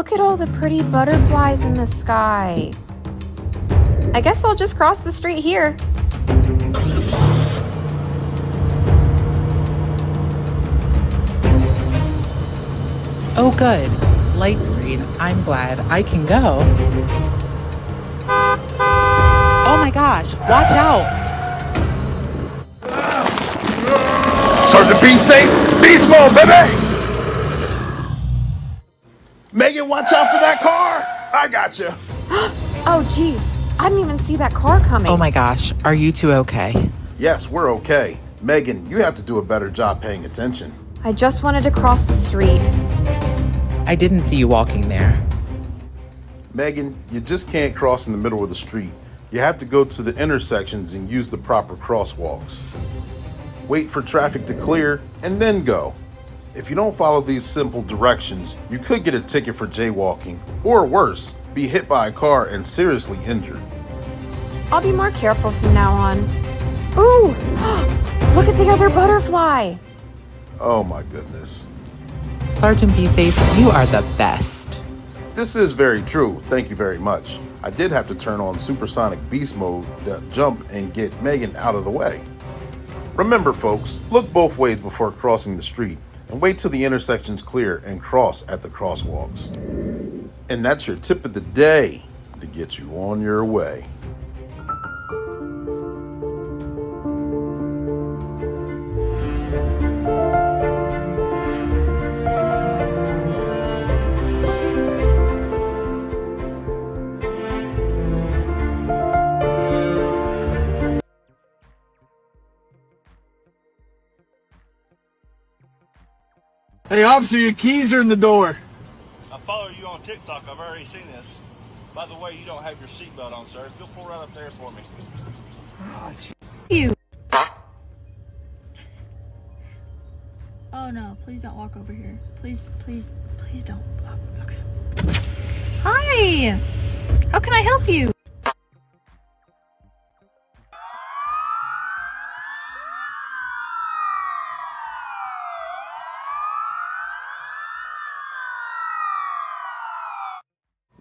look at all the pretty butterflies in the sky. I guess I'll just cross the street here. Oh, good. Light's green. I'm glad I can go. Oh my gosh, watch out. Sergeant, be safe. Beast mode, baby. Megan, watch out for that car. I got you. Oh, geez. I didn't even see that car coming. Oh my gosh, are you two okay? Yes, we're okay. Megan, you have to do a better job paying attention. I just wanted to cross the street. I didn't see you walking there. Megan, you just can't cross in the middle of the street. You have to go to the intersections and use the proper crosswalks. Wait for traffic to clear and then go. If you don't follow these simple directions, you could get a ticket for jaywalking, or worse, be hit by a car and seriously injured. I'll be more careful from now on. Ooh! Look at the other butterfly! Oh my goodness. Sergeant Be Safe, you are the best. This is very true. Thank you very much. I did have to turn on supersonic beast mode to jump and get Megan out of the way. Remember, folks, look both ways before crossing the street and wait till the intersection's clear and cross at the crosswalks. And that's your tip of the day to get you on your way. Hey, officer, your keys are in the door. I follow you on TikTok. I've already seen this. By the way, you don't have your seatbelt on, sir. If you'll pull right up there for me. You. Oh no, please don't walk over here. Please don't. Oh, okay. Hi! How can I help you?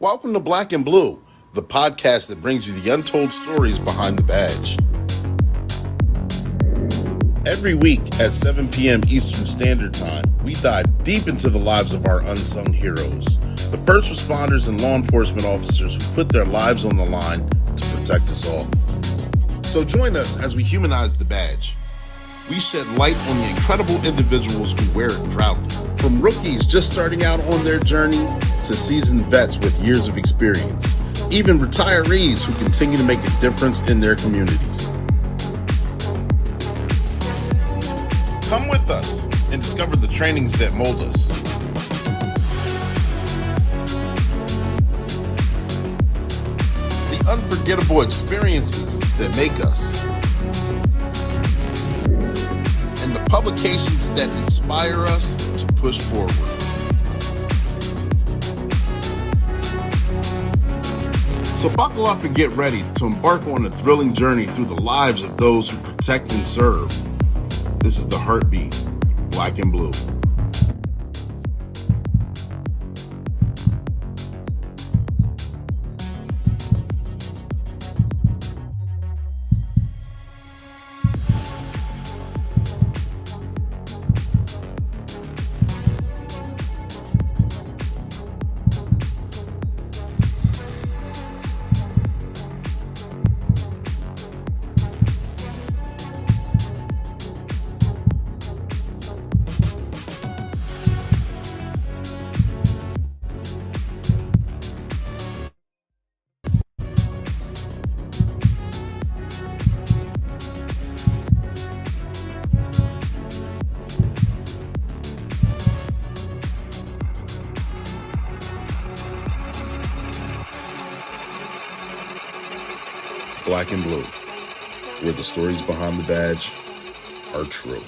Welcome to Black and Blue, the podcast that brings you the untold stories behind the badge. Every week at 7 p.m. Eastern Standard Time, we dive deep into the lives of our unsung heroes, the first responders and law enforcement officers who put their lives on the line to protect us all. So join us as we humanize the badge. We shed light on the incredible individuals who wear it proudly, from rookies just starting out on their journey to seasoned vets with years of experience, even retirees who continue to make a difference in their communities. Come with us and discover the trainings that mold us. The unforgettable experiences that make us. And the publications that inspire us to push forward. So buckle up and get ready to embark on a thrilling journey through the lives of those who protect and serve. This is the Heartbeat, Black and Blue. Black and Blue, where the stories behind the badge are true.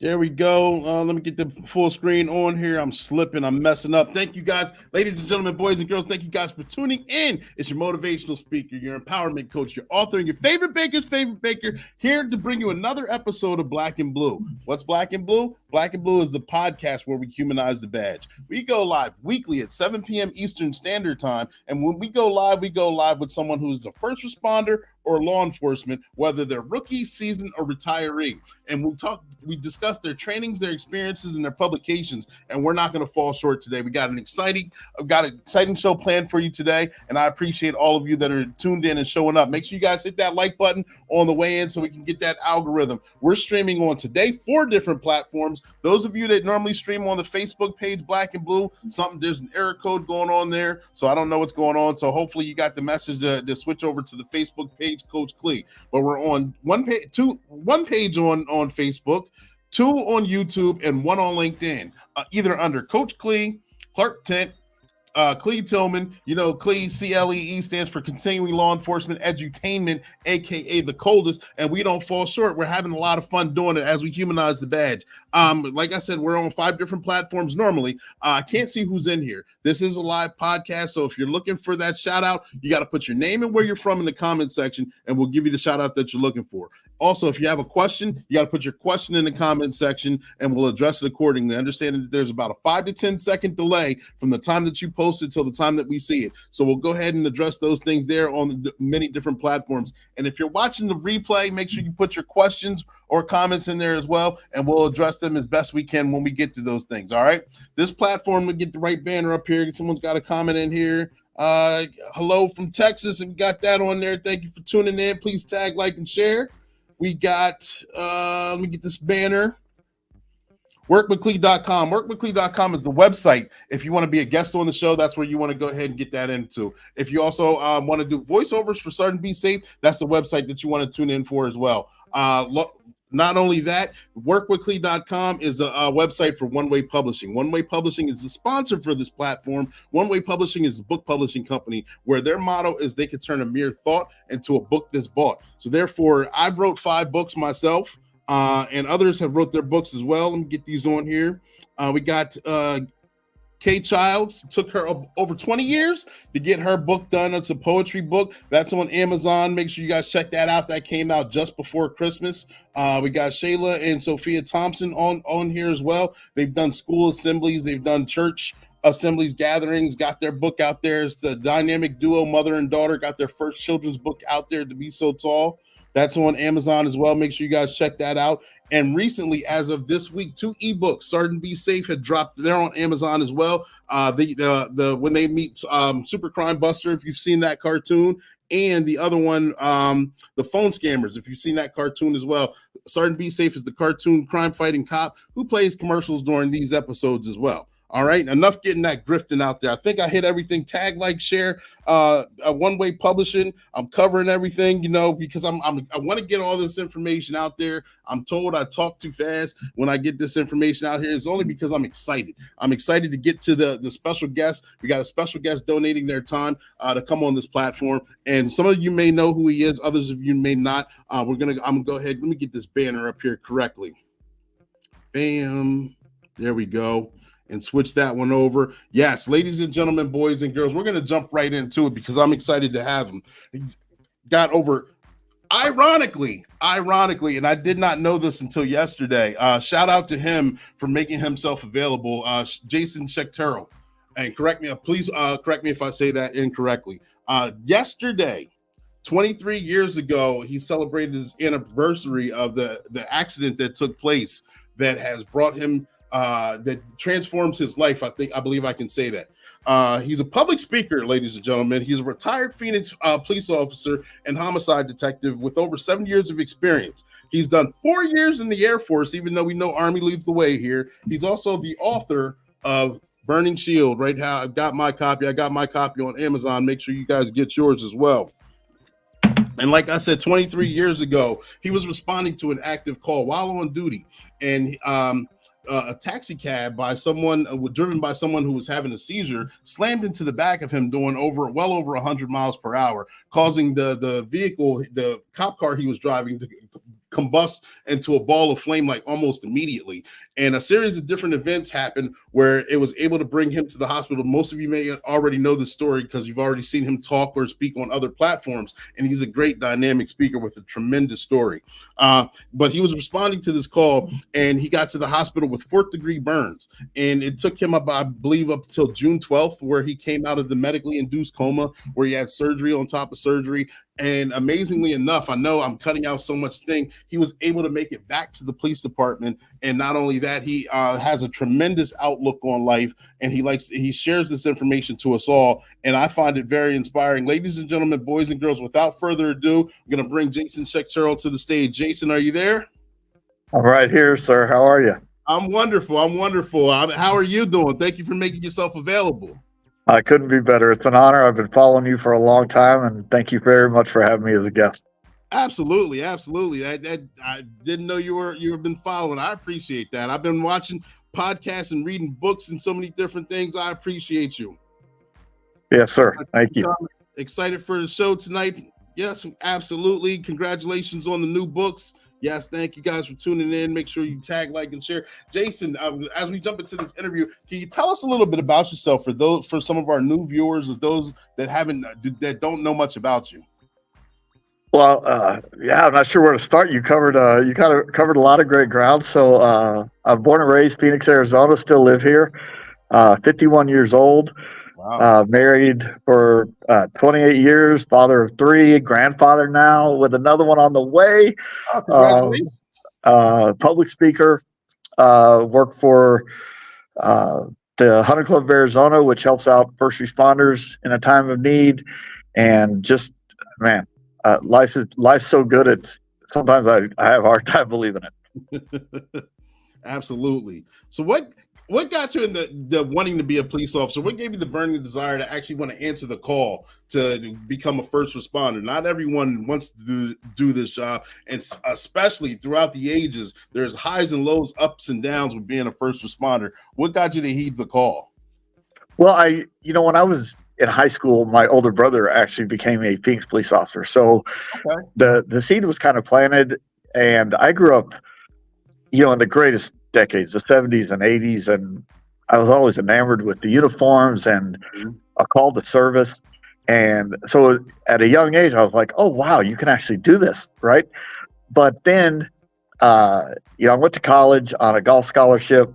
There we go. Let me get the full screen on here. I'm slipping. I'm messing up. Thank you guys, ladies and gentlemen, boys and girls. Thank you guys for tuning in. It's your motivational speaker, your empowerment coach, your author, and your favorite baker's favorite baker, here to bring you another episode of Black and Blue. What's Black and Blue? Black and Blue is the podcast where we humanize the badge. We go live weekly at 7 p.m. Eastern Standard Time. And when we go live with someone who's a first responder or law enforcement, whether they're rookie, seasoned, or retiree. And we discuss their trainings, their experiences, and their publications. And we're not going to fall short today. We got an exciting show planned for you today. And I appreciate all of you that are tuned in and showing up. Make sure you guys hit that like button on the way in so we can get that algorithm. We're streaming on today 4 different platforms. Those of you that normally stream on the Facebook page, Black and Blue, there's an error code going on there. So I don't know what's going on. So hopefully you got the message to switch over to the Facebook page, Coach Clee. But we're on one page on Facebook, 2 on YouTube, and 1 on LinkedIn, either under Coach Clee, Clark Tent, Clee Tillman. You know, Clee, CLEE, stands for Continuing Law Enforcement Edutainment, aka the coldest, and we don't fall short. We're having a lot of fun doing it as we humanize the badge. Like I said, we're on 5 different platforms normally. I can't see who's in here. This is a live podcast, so if you're looking for that shout out, you got to put your name and where you're from in the comment section, and we'll give you the shout out that you're looking for. Also, if you have a question, you got to put your question in the comment section and we'll address it accordingly. Understanding that there's about a 5 to 10 second delay from the time that you post it till the time that we see it. So we'll go ahead and address those things there on the many different platforms. And if you're watching the replay, make sure you put your questions or comments in there as well, and we'll address them as best we can when we get to those things. All right. This platform, we get the right banner up here. Someone's got a comment in here. Hello from Texas, and we got that on there. Thank you for tuning in. Please tag, like, and share. We got, let me get this banner. Workwithclee.com. Workwithclee.com is the website. If you want to be a guest on the show, that's where you want to go ahead and get that into. If you also want to do voiceovers for Sergeant Be Safe, that's the website that you want to tune in for as well. Not only that, workwithclee.com is a website for One Way Publishing. One Way Publishing is the sponsor for this platform. One Way Publishing is a book publishing company where their motto is they can turn a mere thought into a book that's bought. So therefore, I've wrote 5 books myself, and others have wrote their books as well. Let me get these on here. We got Kay Childs. Took her over 20 years to get her book done. It's a poetry book. That's on Amazon. Make sure you guys check that out. That came out just before Christmas. We got Shayla and Sophia Thompson on here as well. They've done school assemblies. They've done church assemblies, gatherings, got their book out there. It's the dynamic duo, mother and daughter, got their first children's book out there, To Be So Tall. That's on Amazon as well. Make sure you guys check that out. And recently, as of this week, 2 ebooks, Sergeant Be Safe, had dropped. They're on Amazon as well. The When They Meet Super Crime Buster, if you've seen that cartoon, and the other one, The Phone Scammers, if you've seen that cartoon as well. Sergeant Be Safe is the cartoon crime fighting cop who plays commercials during these episodes as well. All right, enough getting that grifting out there. I think I hit everything. Tag, like, share. One Way Publishing. I'm covering everything, you know, because I want to get all this information out there. I'm told I talk too fast when I get this information out here. It's only because I'm excited. I'm excited to get to the special guest. We got a special guest donating their time to come on this platform, and some of you may know who he is. Others of you may not. I'm gonna go ahead. Let me get this banner up here correctly. Bam. There we go. And switch that one over. Yes, ladies and gentlemen, boys and girls, we're going to jump right into it because I'm excited to have him. He's got over, ironically, and I did not know this until yesterday. Shout out to him for making himself available. Jason Schechterle. And please correct me if I say that incorrectly. Yesterday, 23 years ago, he celebrated his anniversary of the accident that took place that has brought him that transforms his life. I believe I can say that. He's a public speaker, ladies and gentlemen. He's a retired Phoenix police officer and homicide detective with over 7 years of experience. He's done 4 years in the Air Force, even though we know Army leads the way here. He's also the author of Burning Shield. Right now, I've got my copy. I got my copy on Amazon. Make sure you guys get yours as well. And like I said, 23 years ago, he was responding to an active call while on duty, and a taxi cab driven by someone who was having a seizure slammed into the back of him doing well over 100 miles per hour, causing the vehicle, the cop car he was driving, to combust into a ball of flame like almost immediately. And a series of different events happened where it was able to bring him to the hospital. Most of you may already know the story because you've already seen him talk or speak on other platforms, and he's a great dynamic speaker with a tremendous story. But he was responding to this call, and he got to the hospital with 4th-degree burns, and it took him up, I believe, up until June 12th, where he came out of the medically induced coma, where he had surgery on top of surgery. And amazingly enough, I know I'm cutting out so much thing, he was able to make it back to the police department. And not only that, he has a tremendous outlook on life, and he shares this information to us all. And I find it very inspiring. Ladies and gentlemen, boys and girls, without further ado, I'm going to bring Jason Schechterle to the stage. Jason, are you there? I'm right here, sir. How are you? I'm wonderful. How are you doing? Thank you for making yourself available. I couldn't be better. It's an honor. I've been following you for a long time, and thank you very much for having me as a guest. Absolutely. I didn't know you have been following. I appreciate that. I've been watching podcasts and reading books and so many different things. I appreciate you. Yes, sir. Thank you. Excited for the show tonight. Yes, absolutely. Congratulations on the new books. Yes, thank you guys for tuning in. Make sure you tag, like, and share. Jason, as we jump into this interview, can you tell us a little bit about yourself for some of our new viewers, or those that don't know much about you? Well, I'm not sure where to start. You kind of covered a lot of great ground. So I'm born and raised Phoenix, Arizona. Still live here. 51 years old. Wow. Married for 28 years. Father of 3. Grandfather now with another one on the way. Oh, congratulations. Public speaker. Work for the Hunter Club of Arizona, which helps out first responders in a time of need. And just, man, life's so good. It's sometimes I have a hard time believing it. Absolutely. So what got you in the wanting to be a police officer? What gave you the burning desire to actually want to answer the call to become a first responder? Not everyone wants to do this job, and especially throughout the ages, there's highs and lows, ups and downs with being a first responder. What got you to heed the call? Well, when I was in high school, my older brother actually became a Phoenix police officer. So the seed was kind of planted, and I grew up, in the greatest decades, the 70s and 80s, and I was always enamored with the uniforms and a call to service. And so at a young age, I was like, oh, wow, you can actually do this, right? But then, I went to college on a golf scholarship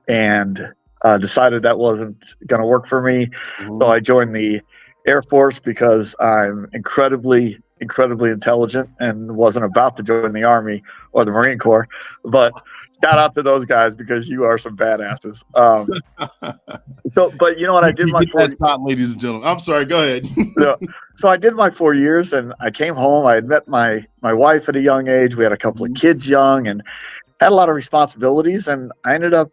and decided that wasn't going to work for me. Mm-hmm. So I joined the Air Force because I'm incredibly intelligent and wasn't about to join the Army or the Marine Corps. But shout out to those guys because you are some badasses. But you know what? I did my 4 years. Ladies and gentlemen. I'm sorry. Go ahead. So I did my 4 years, and I came home. I had met my wife at a young age. We had a couple of kids young, and had a lot of responsibilities. And I ended up,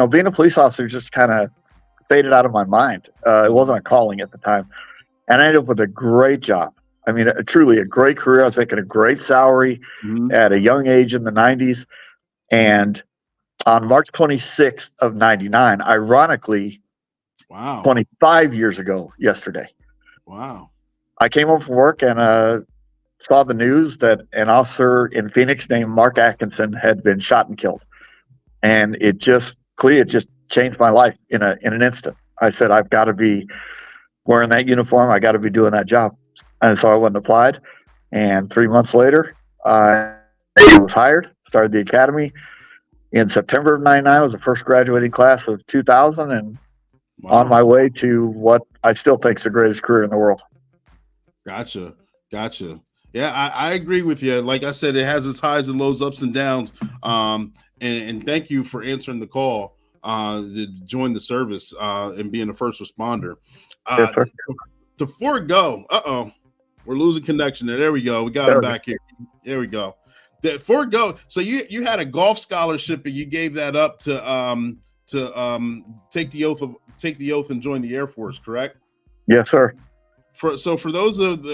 being a police officer just kind of faded out of my mind. It wasn't a calling at the time, and I ended up with a great job. I mean, truly a great career. I was making a great salary at a young age in the 90s. And on March 26th of 99, ironically, 25 years ago yesterday, I came home from work and saw the news that an officer in Phoenix named Mark Atkinson had been shot and killed. And it just changed my life in an instant. I said, I've got to be wearing that uniform. I got to be doing that job. And so I went and applied. And 3 months later, I was hired, started the academy. In September of 99, I was the first graduating class of 2000, and on my way to what I still think is the greatest career in the world. Gotcha. Yeah, I agree with you. Like I said, it has its highs and lows, ups and downs. And thank you for answering the call to join the service and being a first responder. Yes, sir. To forego, we're losing connection there. We go. We got him back here. There we go. So you had a golf scholarship and you gave that up to take the oath and join the Air Force, correct? Yes, sir. For those of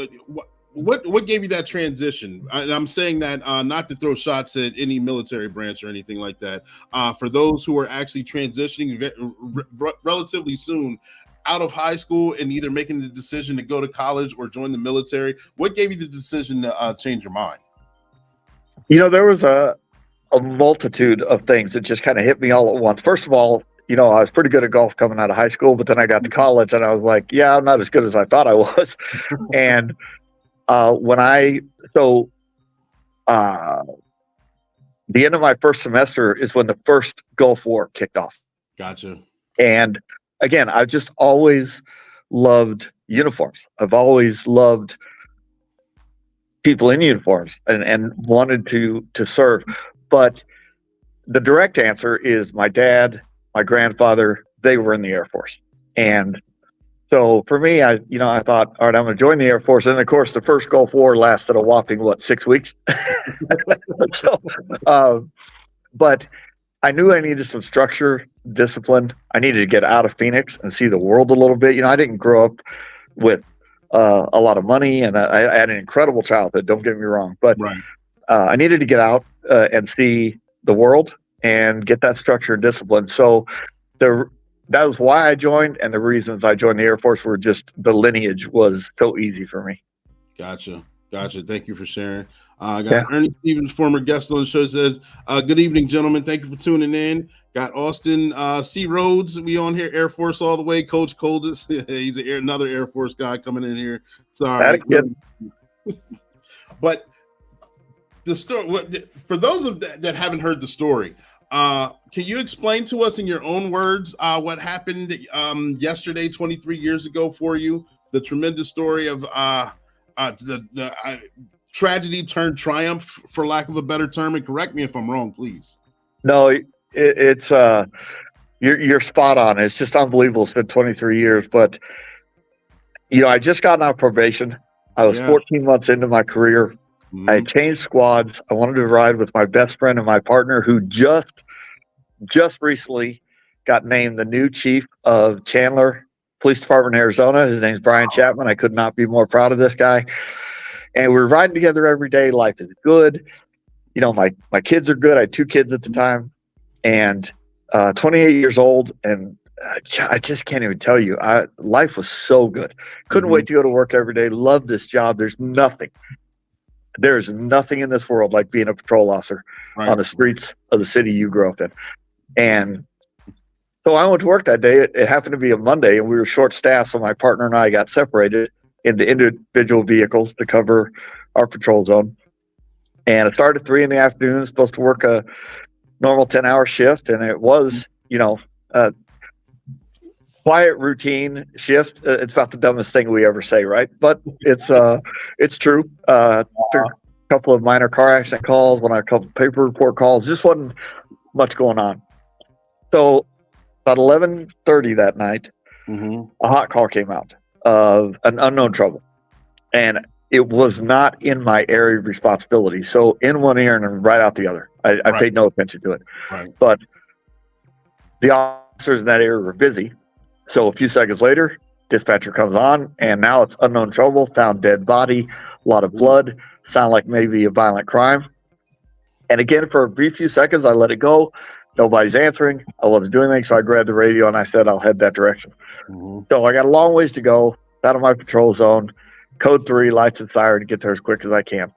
what gave you that transition? And I'm saying that not to throw shots at any military branch or anything like that. For those who are actually transitioning relatively soon out of high school and either making the decision to go to college or join the military, what gave you the decision to change your mind? There was a multitude of things that just kind of hit me all at once. First of all, I was pretty good at golf coming out of high school, but then I got to college and I was like, yeah, I'm not as good as I thought I was. And the end of my first semester is when the first Gulf War kicked off. Gotcha. And again, I've just always loved uniforms. I've always loved people in uniforms and wanted to serve. But the direct answer is my dad, my grandfather, they were in the Air Force. And so for me, I thought, all right, I'm going to join the Air Force. And of course, the first Gulf War lasted a whopping, 6 weeks? But I knew I needed some structure, discipline. I needed to get out of Phoenix and see the world a little bit. I didn't grow up with a lot of money, and I had an incredible childhood. Don't get me wrong, but right. I needed to get out and see the world and get that structure and discipline. So that was why I joined, and the reasons I joined the Air Force were just the lineage was so easy for me. Gotcha. Thank you for sharing. I got Ernie Stevens, former guest on the show, says, good evening, gentlemen. Thank you for tuning in. Got Austin C. Rhodes. We on here, Air Force all the way. Coach Coldest. He's another Air Force guy coming in here. Sorry. But the story, for those that haven't heard the story, can you explain to us in your own words what happened yesterday, 23 years ago for you? The tremendous story of the tragedy turned triumph, for lack of a better term, and correct me if I'm wrong, please. No, it's you're spot on. It's just unbelievable. It's been 23 years, but I just got out of probation. I was 14 months into my career. Mm-hmm. I changed squads. I wanted to ride with my best friend and my partner, who just recently got named the new chief of Chandler Police Department in Arizona. His name's Brian Chapman. I could not be more proud of this guy. And we're riding together every day. Life is good. My kids are good. I had 2 kids at the time, and 28 years old. And I just can't even tell you. Life was so good. Couldn't wait to go to work every day. Loved this job. There's nothing in this world like being a patrol officer on the streets of the city you grew up in. And so I went to work that day. It happened to be a Monday, and we were short-staffed, so my partner and I got separated into individual vehicles to cover our patrol zone. And it started at 3 p.m, supposed to work a normal 10-hour shift. And it was, a quiet routine shift. It's about the dumbest thing we ever say, right? But it's true. A couple of minor car accident calls, a couple of paper report calls, just wasn't much going on. So about 11:30 that night, a hot call came out of an unknown trouble, and it was not in my area of responsibility. So in one ear and right out the other. I paid no attention to it. Right. But the officers in that area were busy. So a few seconds later, dispatcher comes on, and now it's unknown trouble, found dead body, a lot of blood, sound like maybe a violent crime. And again, for a brief few seconds, I let it go. Nobody's answering. I wasn't doing anything, so I grabbed the radio and I said, I'll head that direction. So I got a long ways to go out of my patrol zone, code 3, lights and siren, to get there as quick as I can.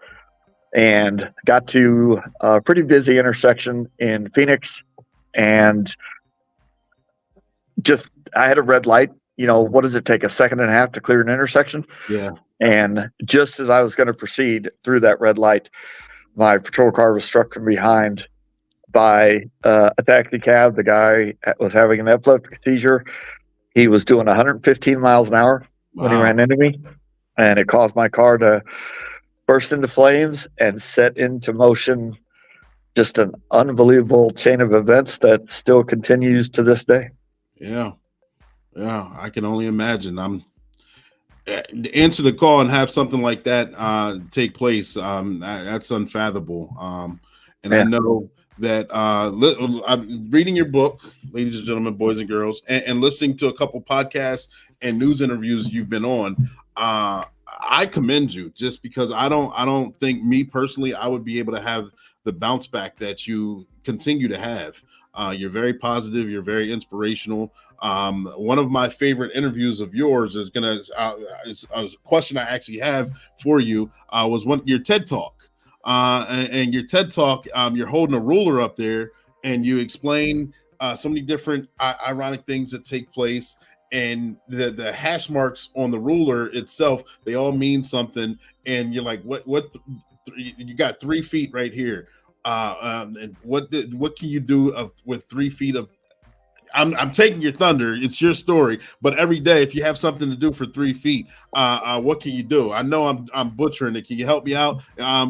And got to a pretty busy intersection in Phoenix, and I had a red light. What does it take, a second and a half to clear an intersection? Yeah. And just as I was going to proceed through that red light, my patrol car was struck from behind by a taxi cab. The guy was having an epileptic seizure. He was doing 115 miles an hour when he ran into me, and it caused my car to burst into flames and set into motion just an unbelievable chain of events that still continues to this day. Yeah, I can only imagine. To answer the call and have something like that take place, that's unfathomable. I know that I'm reading your book, ladies and gentlemen, boys and girls, and listening to a couple podcasts and news interviews you've been on. I commend you, just because I don't think, me personally, I would be able to have the bounce back that you continue to have. You're very positive. You're very inspirational. One of my favorite interviews of yours is a question I actually have for you, was your TED Talk. and your TED Talk, you're holding a ruler up there, and you explain so many different ironic things that take place, and the hash marks on the ruler itself, they all mean something, and you're like, what? You got 3 feet right here. And what can you do with 3 feet of? I'm taking your thunder. It's your story, but every day, if you have something to do for 3 feet, what can you do? I know I'm butchering it. Can you help me out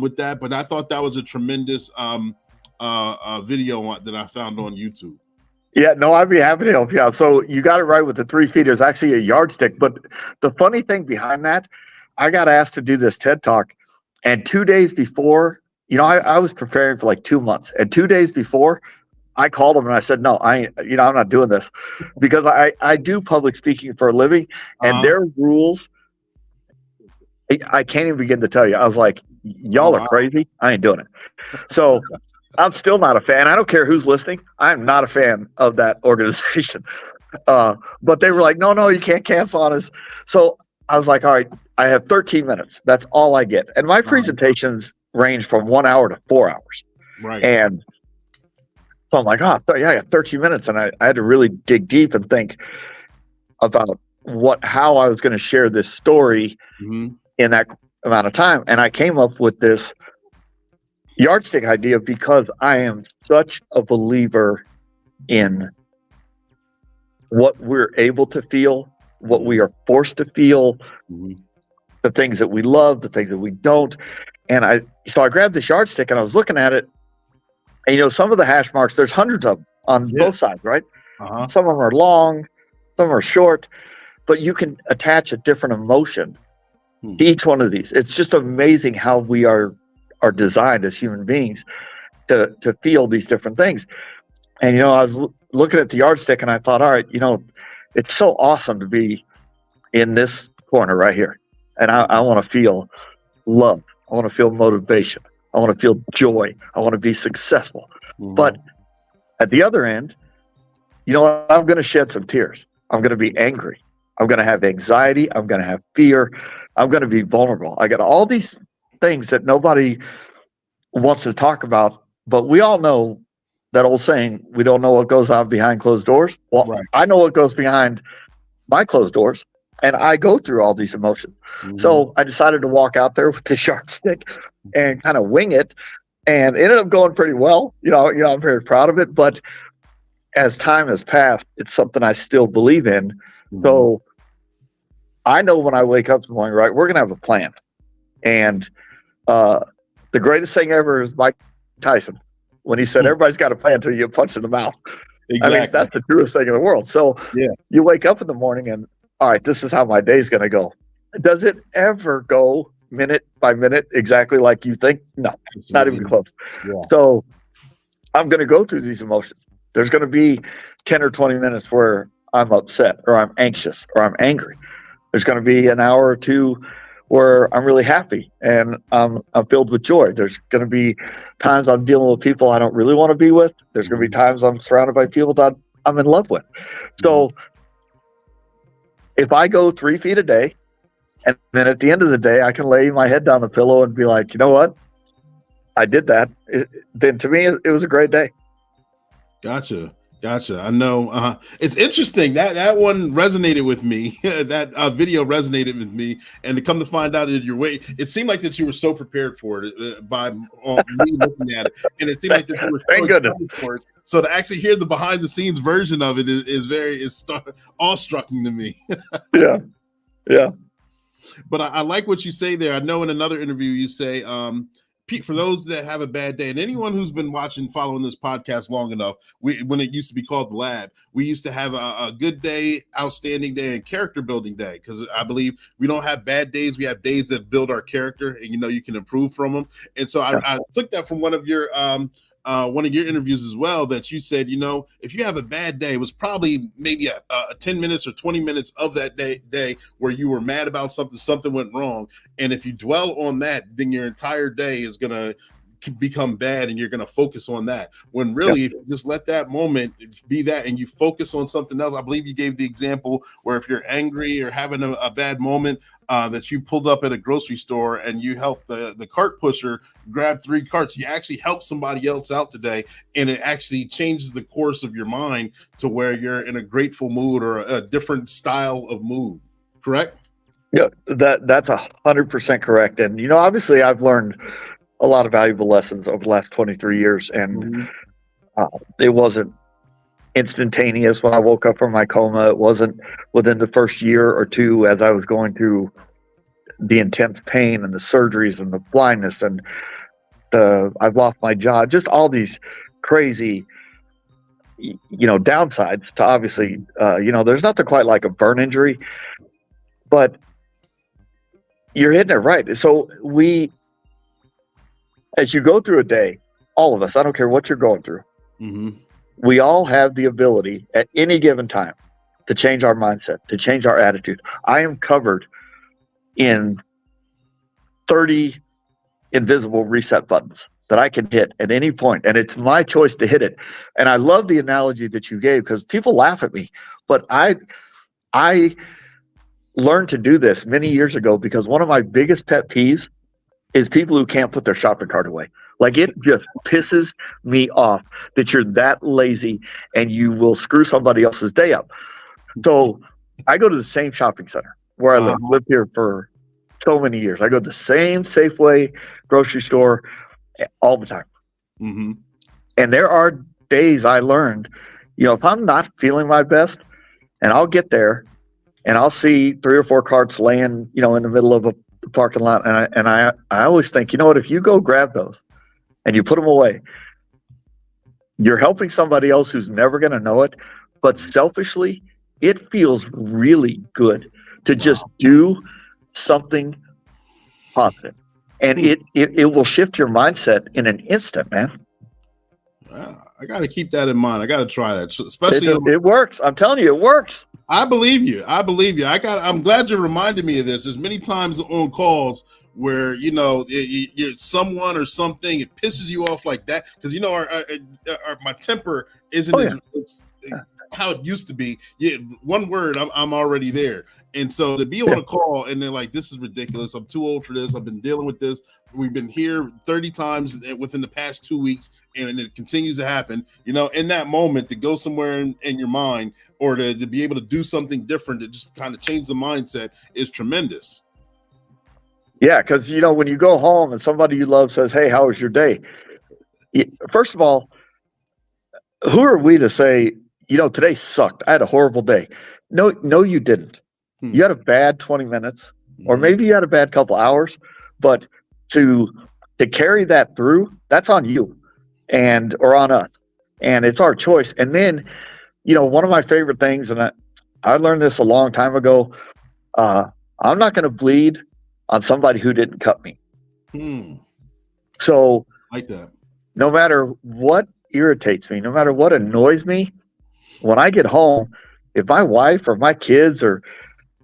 with that? But I thought that was a tremendous video that I found on YouTube. Yeah, no, I'd be happy to help you out. So you got it right with the 3 feet. It's actually a yardstick. But the funny thing behind that, I got asked to do this TED Talk, and 2 days before, I was preparing for like 2 months, and 2 days before, I called them and I said, no, I'm not doing this, because I do public speaking for a living, and their rules, I can't even begin to tell you. I was like, y'all are crazy. I ain't doing it. So I'm still not a fan. I don't care who's listening. I'm not a fan of that organization. But they were like, no, you can't cancel on us. So I was like, all right, I have 13 minutes. That's all I get. And my presentations range from 1 hour to 4 hours. Right. And so I'm like, I got 13 minutes. And I had to really dig deep and think about how I was going to share this story in that amount of time. And I came up with this yardstick idea because I am such a believer in what we're able to feel, what we are forced to feel, the things that we love, the things that we don't. And so I grabbed this yardstick and I was looking at it. And some of the hash marks, there's hundreds of them on both sides, right? Some of them are long, some are short, but you can attach a different emotion to each one of these. It's just amazing how we are designed as human beings to feel these different things. And I was looking at the yardstick and I thought, all right, it's so awesome to be in this corner right here, and I want to feel love, I want to feel motivation, I want to feel joy, I want to be successful. But at the other end, I'm going to shed some tears, I'm going to be angry, I'm going to have anxiety, I'm going to have fear, I'm going to be vulnerable. I got all these things that nobody wants to talk about, but we all know that old saying, we don't know what goes on behind closed doors. Well, I know what goes behind my closed doors, and I go through all these emotions. So I decided to walk out there with the yardstick and kind of wing it, and it ended up going pretty well. I'm very proud of it, but as time has passed, it's something I still believe in. So I know when I wake up in the morning, right, we're going to have a plan. And the greatest thing ever is Mike Tyson, when he said, everybody's got a plan until you get punched in the mouth. Exactly. I mean, that's the truest thing in the world. So you wake up in the morning and, all right, this is how my day's going to go. Does it ever go minute by minute exactly like you think? No, absolutely. Not even close. So I'm going to go through these emotions. There's going to be 10 or 20 minutes where I'm upset or I'm anxious or I'm angry. There's going to be an hour or two where I'm really happy and I'm filled with joy. There's going to be times I'm dealing with people I don't really want to be with. There's going to be times I'm surrounded by people that I'm in love with. So if I go 3 feet a day, and then at the end of the day, I can lay my head down the pillow and be like, you know what? I did that. Then to me, it was a great day. Gotcha. I know. It's interesting that one resonated with me. That video resonated with me, and to come to find out that it seemed like that you were so prepared for it by me looking at it, and it seemed like that you were so excited for it. So to actually hear the behind the scenes version of it is awe-striking to me. Yeah. But I like what you say there. I know in another interview you say, for those that have a bad day, and anyone who's been following this podcast long enough, when it used to be called The Lab, we used to have a good day, outstanding day, and character building day, because I believe we don't have bad days. We have days that build our character, and you can improve from them. And so I took that from one of your interviews as well, that you said, if you have a bad day, it was probably maybe a 10 minutes or 20 minutes of that day where you were mad about something went wrong. And if you dwell on that, then your entire day is going to become bad and you're going to focus on that. When really, if you just let that moment be that and you focus on something else. I believe you gave the example where if you're angry or having a bad moment, that you pulled up at a grocery store and you helped the cart pusher grab 3 carts. You actually helped somebody else out today, and it actually changes the course of your mind to where you're in a grateful mood or a different style of mood. Correct? Yeah, that's 100% correct. And, obviously I've learned a lot of valuable lessons over the last 23 years, and it wasn't instantaneous when I woke up from my coma. It wasn't within the first year or two as I was going through the intense pain and the surgeries and the blindness and I've lost my job, just all these crazy, downsides to obviously, there's nothing quite like a burn injury, but you're hitting it right. So as you go through a day, all of us, I don't care what you're going through, we all have the ability at any given time to change our mindset, to change our attitude. I am covered in 30 invisible reset buttons that I can hit at any point, and it's my choice to hit it. And I love the analogy that you gave because people laugh at me, but I learned to do this many years ago because one of my biggest pet peeves is people who can't put their shopping cart away. Like, it just pisses me off that you're that lazy and you will screw somebody else's day up. So I go to the same shopping center where I lived here for so many years. I go to the same Safeway grocery store all the time. And there are days I learned, if I'm not feeling my best, and I'll get there and I'll see 3 or 4 carts laying, in the middle of a parking lot. And I always think, if you go grab those and you put them away, you're helping somebody else who's never going to know it. But selfishly, it feels really good to just do something positive. And it will shift your mindset in an instant, man. I got to keep that in mind. I got to try that, especially it works. I'm telling you, it works. I believe you. I'm glad you reminded me of this. There's many times on calls where you're someone or something, it pisses you off like that because my temper isn't how it used to be. Yeah, one word, I'm already there. And so to be on a call and they're like, this is ridiculous. I'm too old for this. I've been dealing with this. We've been here 30 times within the past 2 weeks, and it continues to happen. In that moment, to go somewhere in your mind or to be able to do something different to just kind of change the mindset is tremendous. Yeah, because, when you go home and somebody you love says, hey, how was your day? First of all, who are we to say, today sucked. I had a horrible day. No, you didn't. You had a bad 20 minutes, or maybe you had a bad couple hours, but to carry that through, that's on you or on us. And it's our choice. And then, one of my favorite things, and I learned this a long time ago, I'm not going to bleed on somebody who didn't cut me. So like that. No matter what irritates me, no matter what annoys me, when I get home, if my wife or my kids or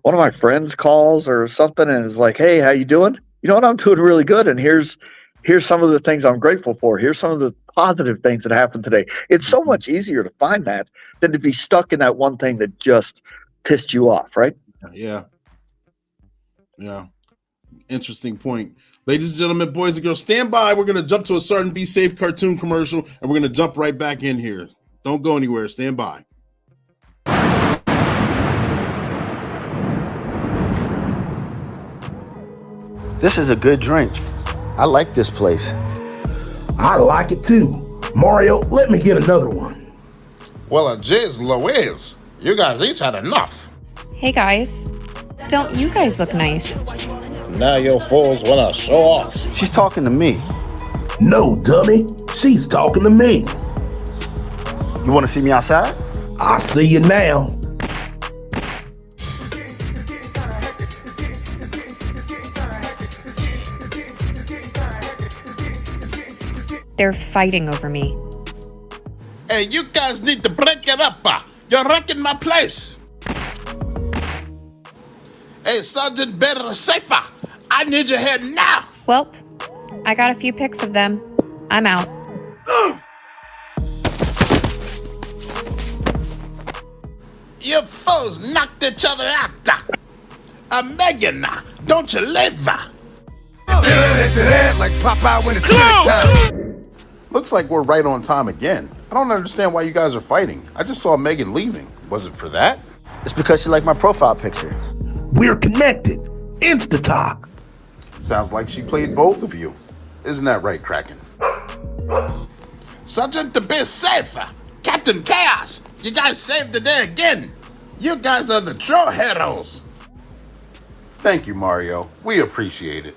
one of my friends calls or something and is like, hey, how you doing? You know what? I'm doing really good. And here's some of the things I'm grateful for. Here's some of the positive things that happened today. It's so much easier to find that than to be stuck in that one thing that just pissed you off, right? Yeah. Interesting point. Ladies and gentlemen, boys and girls, stand by. We're going to jump to a Certain Be Safe cartoon commercial, and we're going to jump right back in here. Don't go anywhere. Stand by. This is a good drink. I like this place. I like it too. Mario, let me get another one. Well, jeez Louise, you guys each had enough. Hey guys, don't you guys look nice? Now you fools want to show off. She's talking to me. No, dummy. She's talking to me. You want to see me outside? I see you now. They're fighting over me. Hey, you guys need to break it up. You're wrecking my place. Hey, Sergeant Better Safer, I need you here now. Welp, I got a few pics of them. I'm out. You foes knocked each other out. Megan, don't you live? Like Popeye when it's time. Looks like we're right on time again. I don't understand why you guys are fighting. I just saw Megan leaving. Was it for that? It's because she liked my profile picture. We're connected. Insta-talk. Sounds like she played both of you. Isn't that right, Kraken? Sergeant, to be safe. Captain Chaos, you guys saved the day again. You guys are the true heroes. Thank you, Mario. We appreciate it.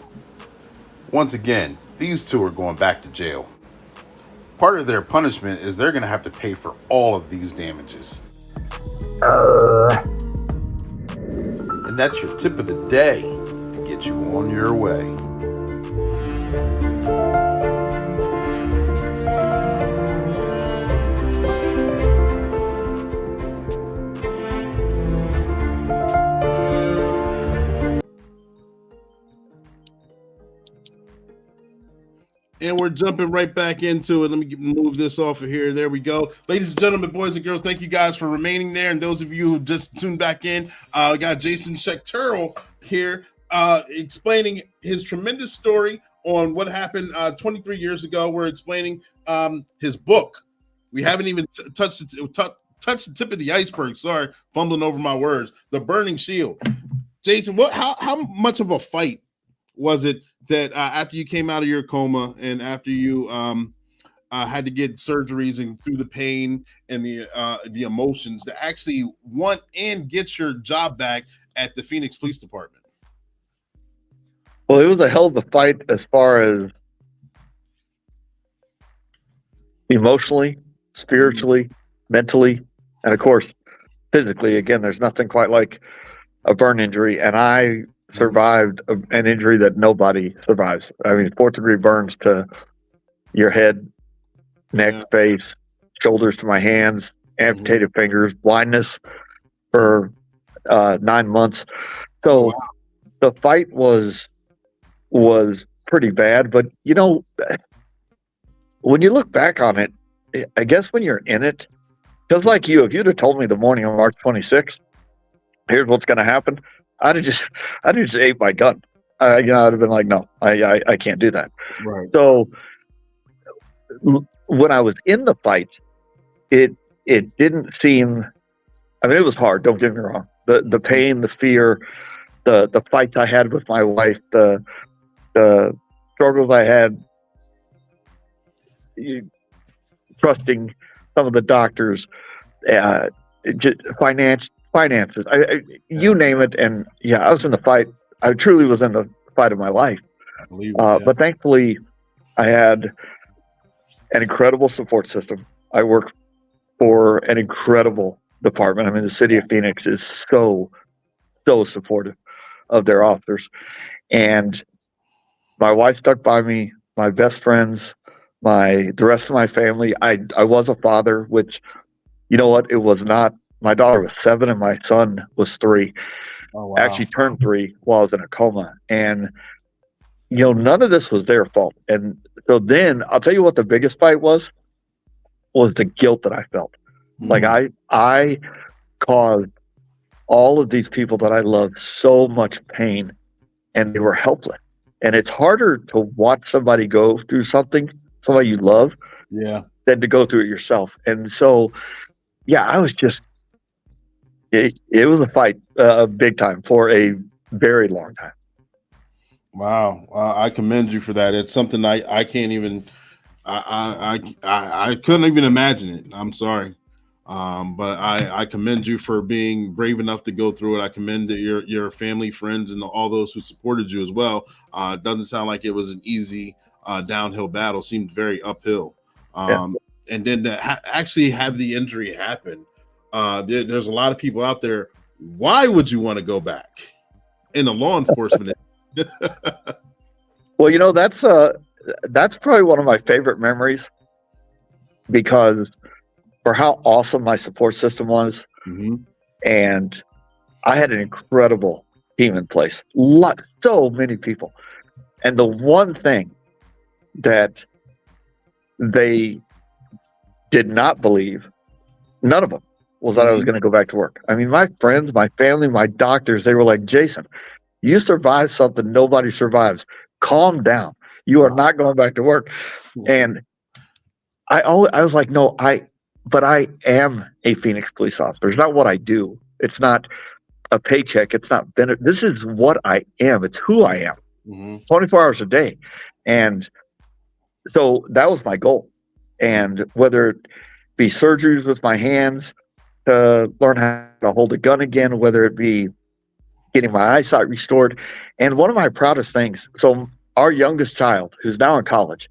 Once again, these two are going back to jail. Part of their punishment is they're going to have to pay for all of these damages. And that's your tip of the day to get you on your way. And we're jumping right back into it. Let me move this off of here. There we go. Ladies and gentlemen, boys and girls, thank you guys for remaining there. And those of you who just tuned back in, we got Jason Schechterle here explaining his tremendous story on what happened 23 years ago. We're explaining his book. We haven't even touched the tip of the iceberg. Sorry, fumbling over my words. The Burning Shield. Jason, how much of a fight was it that after you came out of your coma and after you had to get surgeries and through the pain and the emotions to actually want and get your job back at the Phoenix Police Department? Well, it was a hell of a fight as far as emotionally, spiritually, mentally, and of course, physically. Again, there's nothing quite like a burn injury, and I survived an injury that nobody survives. I mean, 4th-degree burns to your head, neck, face, shoulders to my hands, amputated fingers, blindness for 9 months. So the fight was pretty bad. But, you know, when you look back on it, I guess when you're in it, just like you, if you'd have told me the morning of March 26th, here's what's going to happen, I'd have just ate my gun. I'd have been like, no, I can't do that. Right. So when I was in the fight, it didn't seem. I mean, it was hard. Don't get me wrong. The pain, the fear, the fights I had with my wife, the struggles I had, trusting some of the doctors, just finances, you name it. And yeah, I was in the fight. I truly was in the fight of my life. I believe But thankfully, I had an incredible support system. I work for an incredible department. I mean, the city of Phoenix is so supportive of their officers. And my wife stuck by me, my best friends, the rest of my family. I was a father, which, you know what, it was not. My daughter was 7 and my son was 3. Oh, wow. Actually turned 3 while I was in a coma. And, you know, none of this was their fault. And so then I'll tell you what the biggest fight was the guilt that I felt. Like I caused all of these people that I loved so much pain, and they were helpless. And it's harder to watch somebody go through something, somebody you love, than to go through it yourself. And so, yeah, I was just, it was a fight, big time, for a very long time. Wow. I commend you for that. It's something I can't even, I couldn't even imagine it. I'm sorry. But I commend you for being brave enough to go through it. I commend your family, friends, and all those who supported you as well. It doesn't sound like it was an easy downhill battle. It seemed very uphill. And then to actually have the injury happen, there's a lot of people out there. Why would you want to go back in the law enforcement? Well, you know, that's probably one of my favorite memories, because for how awesome my support system was. And I had an incredible team in place. So many people. And the one thing that they did not believe, none of them, was that I was going to go back to work. I mean, my friends, my family, my doctors, they were like, Jason, you survived something nobody survives. Calm down. You are not going back to work. And I was like, no, but I am a Phoenix police officer. It's not what I do. It's not a paycheck. It's not benefit. This is what I am. It's who I am. 24 hours a day. And so that was my goal. And whether it be surgeries with my hands to learn how to hold a gun again, whether it be getting my eyesight restored. And one of my proudest things, so our youngest child, who's now in college,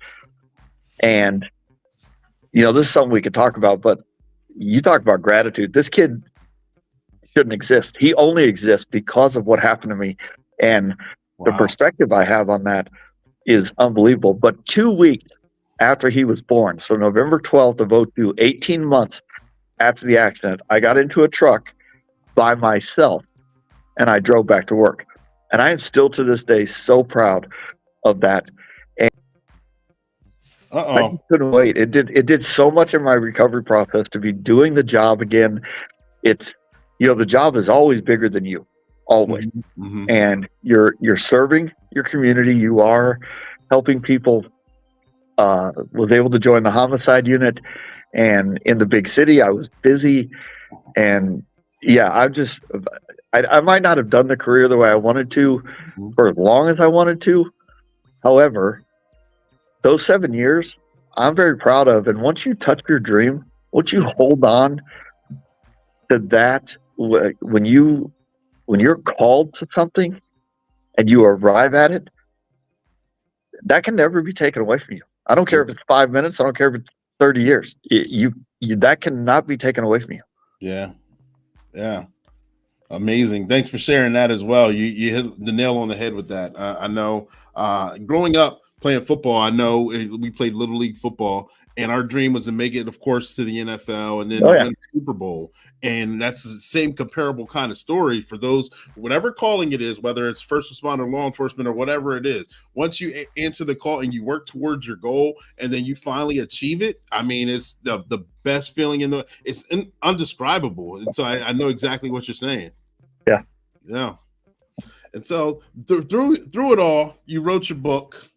and this is something we could talk about, but you talk about gratitude. This kid shouldn't exist. He only exists because of what happened to me. And the perspective I have on that is unbelievable. But 2 weeks after he was born, so November 12th of 2002, 18 months after the accident, I got into a truck by myself and I drove back to work. And I am still to this day so proud of that. And I couldn't wait. It did so much in my recovery process to be doing the job again. It's, the job is always bigger than you, always. And you're serving your community. You are helping people. Was able to join the homicide unit, and in the big city, I was busy. And yeah, I might not have done the career the way I wanted to for as long as I wanted to. However, those 7 years, I'm very proud of. And once you touch your dream, once you hold on to that, when you're called to something and you arrive at it, that can never be taken away from you. I don't care if it's 5 minutes. I don't care if it's 30 years. That cannot be taken away from you. Yeah. Yeah. Amazing. Thanks for sharing that as well. You hit the nail on the head with that. I know growing up playing football, I know we played Little League football, and our dream was to make it, of course, to the NFL and then win the Super Bowl. And that's the same comparable kind of story for those, whatever calling it is, whether it's first responder, law enforcement, or whatever it is. Once you answer the call and you work towards your goal and then you finally achieve it, I mean, it's the best feeling it's undescribable. And so I know exactly what you're saying. Yeah. Yeah. And so through it all, you wrote your book,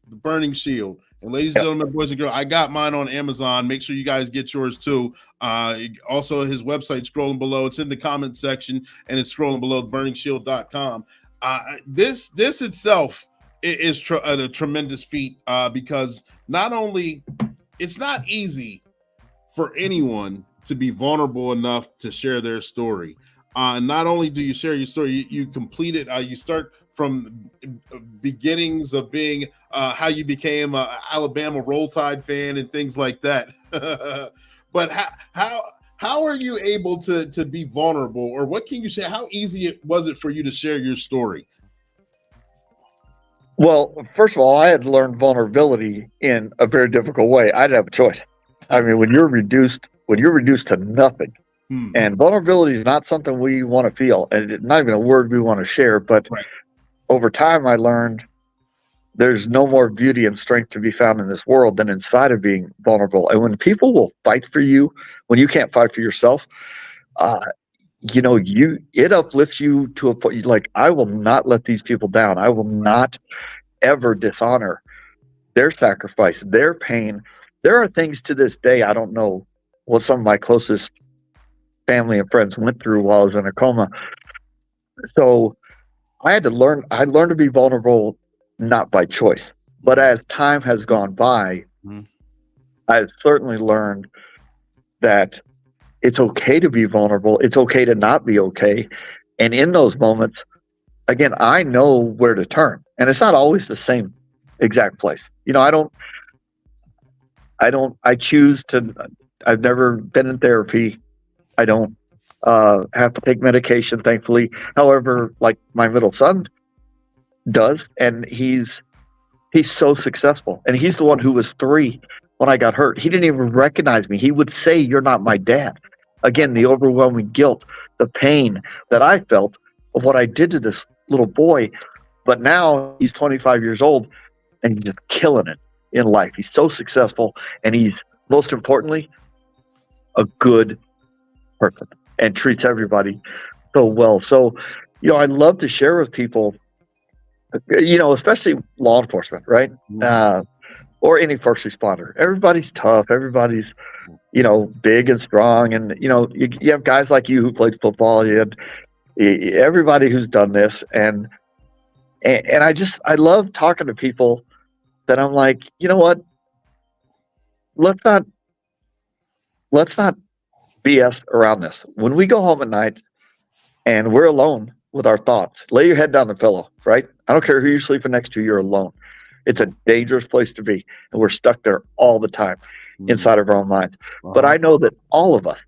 The Burning Shield. And ladies and gentlemen, boys and girls, I got mine on Amazon. Make sure you guys get yours too. Also, his website scrolling below. It's in the comment section, and it's scrolling below, theburningshield.com. This itself is a tremendous feat because not only it's not easy for anyone to be vulnerable enough to share their story. Not only do you share your story, you complete it. You start from beginnings of being how you became an Alabama Roll Tide fan and things like that. But how are you able to be vulnerable, or what can you say? How easy was it for you to share your story? Well, first of all, I had to learn vulnerability in a very difficult way. I didn't have a choice. I mean, when you're reduced to nothing, and vulnerability is not something we want to feel, and it's not even a word we want to share. But over time, I learned there's no more beauty and strength to be found in this world than inside of being vulnerable. And when people will fight for you, when you can't fight for yourself, it uplifts you to a point. Like, I will not let these people down. I will not ever dishonor their sacrifice, their pain. There are things to this day I don't know what some of my closest family and friends went through while I was in a coma. So I had to learn. I learned to be vulnerable, not by choice, but as time has gone by, I've certainly learned that it's okay to be vulnerable. It's okay to not be okay. And in those moments, again, I know where to turn, and it's not always the same exact place. I choose to. I've never been in therapy. I don't have to take medication, thankfully. However, like my middle son does, and he's so successful. And he's the one who was 3 when I got hurt. He didn't even recognize me. He would say, "You're not my dad." Again, the overwhelming guilt, the pain that I felt of what I did to this little boy. But now he's 25 years old and he's just killing it in life. He's so successful, and he's, most importantly, a good person and treats everybody so well. So, I love to share with people, especially law enforcement, right? Or any first responder. Everybody's tough. Everybody's, big and strong. And, you have guys like you who played football. You had everybody who's done this. And I love talking to people that I'm like, you know what? Let's not BS around this. When we go home at night and we're alone with our thoughts, lay your head down the pillow, right? I don't care who you're sleeping next to, you're alone. It's a dangerous place to be, and we're stuck there all the time inside of our own minds. But I know that all of us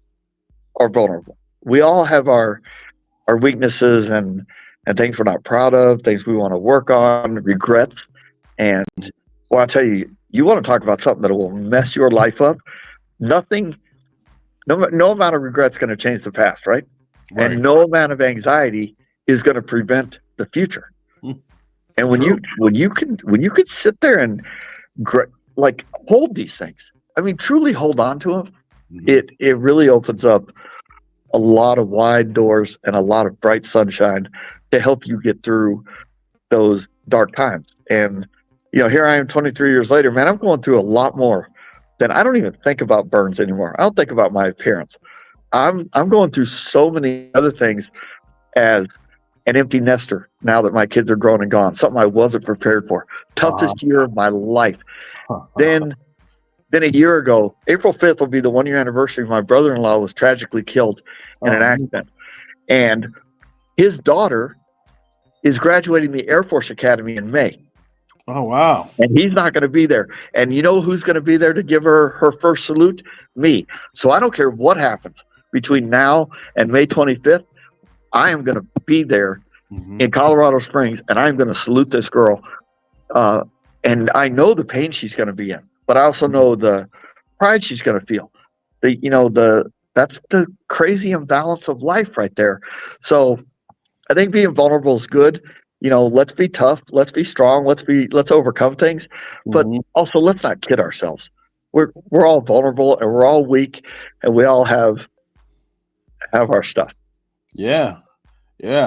are vulnerable. We all have our weaknesses and things we're not proud of, things we want to work on, regrets. And well, I'll tell you, you want to talk about something that will mess your life up. Nothing, no amount of regret's going to change the past, right? And no amount of anxiety is going to prevent the future. And when you can sit there and like hold these things, I mean, truly hold on to them, it really opens up a lot of wide doors and a lot of bright sunshine to help you get through those dark times. And here I am 23 years later, man, I'm going through a lot more than I don't even think about burns anymore. I don't think about my appearance. I'm going through so many other things as an empty nester now that my kids are grown and gone, something I wasn't prepared for. Toughest year of my life. Then a year ago, April 5th will be the 1-year anniversary. My brother-in-law was tragically killed in an accident. And his daughter is graduating the Air Force Academy in May. Oh, wow. And he's not going to be there. And you know who's going to be there to give her first salute? Me. So I don't care what happens between now and May 25th. I am going to be there in Colorado Springs, and I'm going to salute this girl. And I know the pain she's going to be in, but I also know the pride she's going to feel. That's the crazy imbalance of life right there. So I think being vulnerable is good. Let's be tough. Let's be strong. Let's overcome things, but also let's not kid ourselves. We're all vulnerable and we're all weak, and we all have our stuff. Yeah,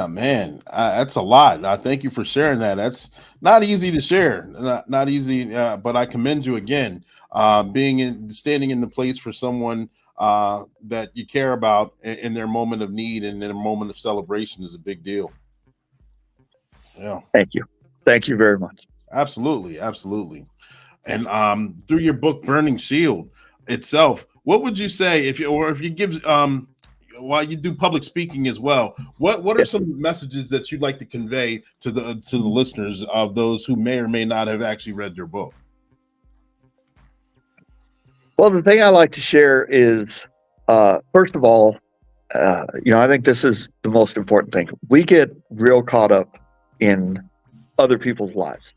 man, that's a lot. I thank you for sharing that. That's not easy to share. Not easy, but I commend you again. Standing in the place for someone that you care about in their moment of need and in a moment of celebration is a big deal. Yeah. Thank you very much. Absolutely. And through your book Burning Shield itself, what would you say if you give while you do public speaking as well, what are some messages that you'd like to convey to the listeners of those who may or may not have actually read your book? Well, the thing I like to share is, first of all, I think this is the most important thing. We get real caught up in other people's lives,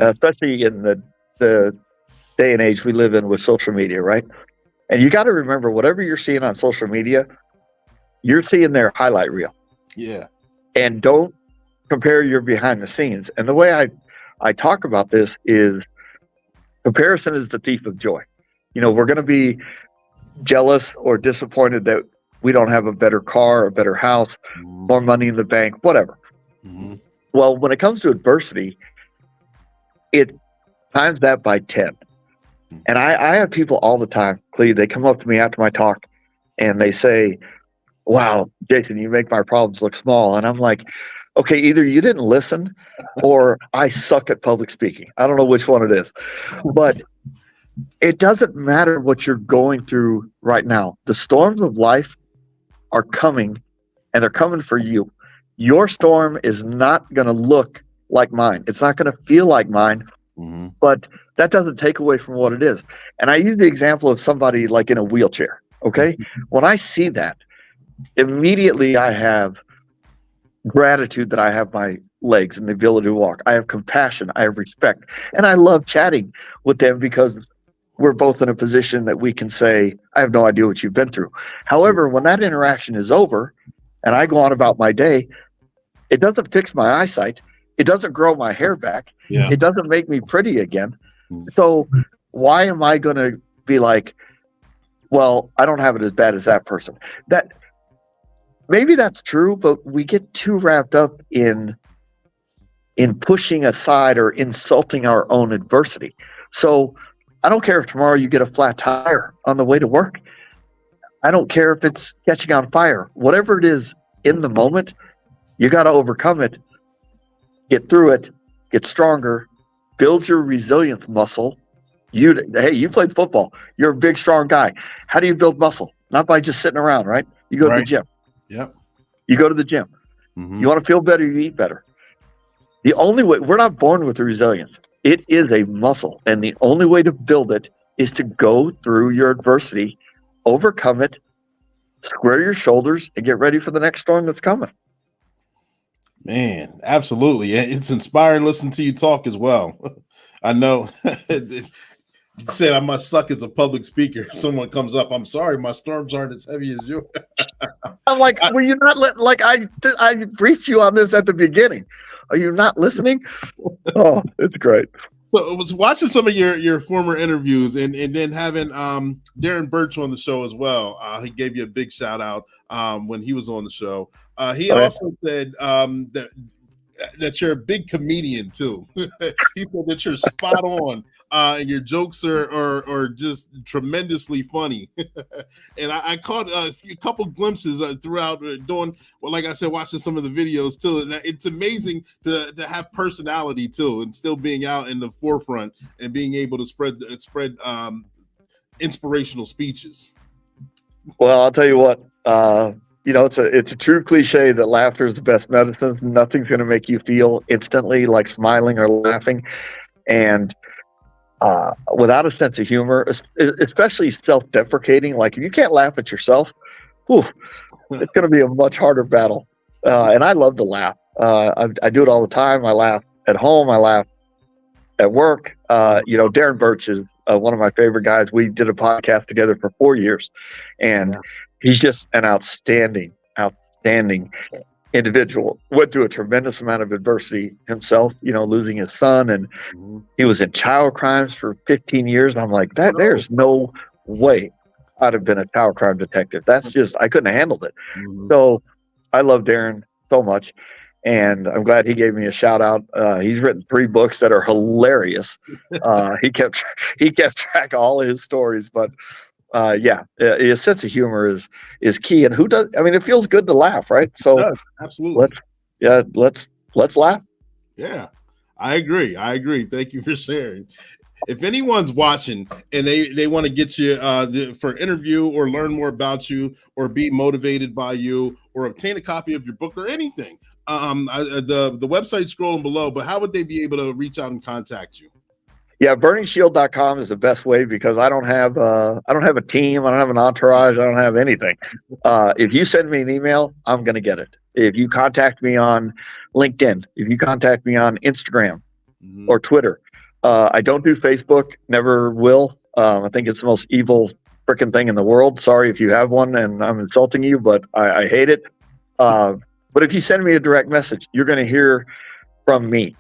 especially in the day and age we live in with social media, right? And you got to remember, whatever you're seeing on social media, you're seeing their highlight reel. Yeah. And don't compare your behind the scenes. And the way I talk about this is comparison is the thief of joy. We're going to be jealous or disappointed that we don't have a better car, a better house, more money in the bank, whatever. Well, when it comes to adversity, it times that by 10. And I have people all the time, Cleve, they come up to me after my talk and they say, wow, Jason, you make my problems look small. And I'm like, okay, either you didn't listen or I suck at public speaking. I don't know which one it is. But it doesn't matter what you're going through right now. The storms of life are coming, and they're coming for you. Your storm is not going to look like mine. It's not going to feel like mine, but that doesn't take away from what it is. And I use the example of somebody like in a wheelchair, okay? When I see that, immediately I have gratitude that I have my legs and the ability to walk. I have compassion. I have respect. And I love chatting with them because we're both in a position that we can say, I have no idea what you've been through. However, when that interaction is over and I go on about my day, it doesn't fix my eyesight. It doesn't grow my hair back. Yeah. It doesn't make me pretty again. So why am I going to be like, well, I don't have it as bad as that person? That maybe that's true, but we get too wrapped up in pushing aside or insulting our own adversity. So I don't care if tomorrow you get a flat tire on the way to work. I don't care if it's catching on fire. Whatever it is in the moment, you got to overcome it, get through it, get stronger, build your resilience muscle. You played football. You're a big, strong guy. How do you build muscle? Not by just sitting around, right? You go to the gym. Yep. You go to the gym. Mm-hmm. You want to feel better, you eat better. The only way, we're not born with resilience. It is a muscle. And the only way to build it is to go through your adversity, overcome it, square your shoulders, and get ready for the next storm that's coming. Man, absolutely. It's inspiring listening to you talk as well. I know you said I must suck as a public speaker. If someone comes up, I'm sorry, my storms aren't as heavy as you. I'm like, were you not I briefed you on this at the beginning. Are you not listening? Oh, it's great. So I was watching some of your former interviews and then having Darren Birch on the show as well. He gave you a big shout out when he was on the show. He also said that you're a big comedian too. He said that you're spot on. And your jokes are just tremendously funny. And I caught a couple glimpses throughout doing, well, like I said, watching some of the videos too. And it's amazing to have personality too, and still being out in the forefront and being able to spread inspirational speeches. Well, I'll tell you what, it's a true cliche that laughter is the best medicine. Nothing's going to make you feel instantly like smiling or laughing. And without a sense of humor, especially self-deprecating, like if you can't laugh at yourself, it's going to be a much harder battle. And I love to laugh. I do it all the time. I laugh at home. I laugh at work. Darren Birch is one of my favorite guys. We did a podcast together for 4 years, and he's just an outstanding individual. Went through a tremendous amount of adversity himself, losing his son, and he was in child crimes for 15 years. And I'm like, there's no way I'd have been a child crime detective. That's just, I couldn't have handled it. So I love Darren so much, and I'm glad he gave me a shout out. He's written 3 books that are hilarious. He kept track of all of his stories, but his sense of humor is key. And it feels good to laugh, right? So absolutely. Let's laugh. Yeah, I agree. Thank you for sharing. If anyone's watching and they want to get you for an interview or learn more about you or be motivated by you or obtain a copy of your book or anything, the website's scrolling below, but how would they be able to reach out and contact you? Yeah, burningshield.com is the best way, because I don't have a team, I don't have an entourage, I don't have anything. If you send me an email, I'm going to get it. If you contact me on LinkedIn, if you contact me on Instagram or Twitter, I don't do Facebook, never will. I think it's the most evil freaking thing in the world. Sorry if you have one and I'm insulting you, but I hate it. But if you send me a direct message, you're going to hear from me.